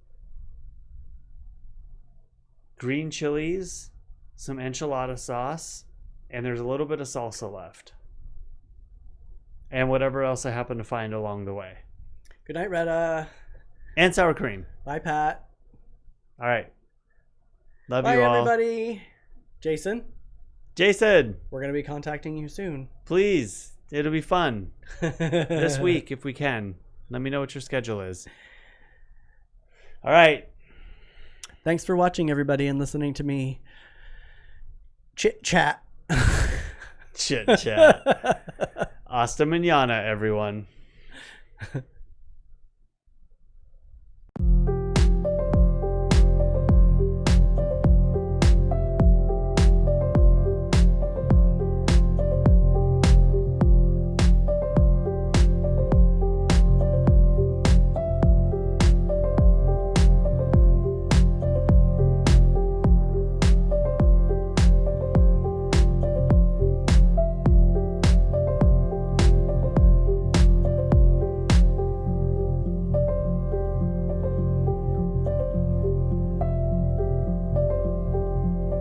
green chilies, some enchilada sauce, and there's a little bit of salsa left. And whatever else I happen to find along the way.
Good night, Retta.
And sour cream.
Bye, Pat.
All right. Love
Bye,
you all.
everybody. Jason,
Jason,
we're going to be contacting you soon.
please. It'll be fun this week if we can. Let me know what your schedule is. All right.
Thanks for watching, everybody, and listening to me chit chat.
Chit chat. Hasta mañana, everyone.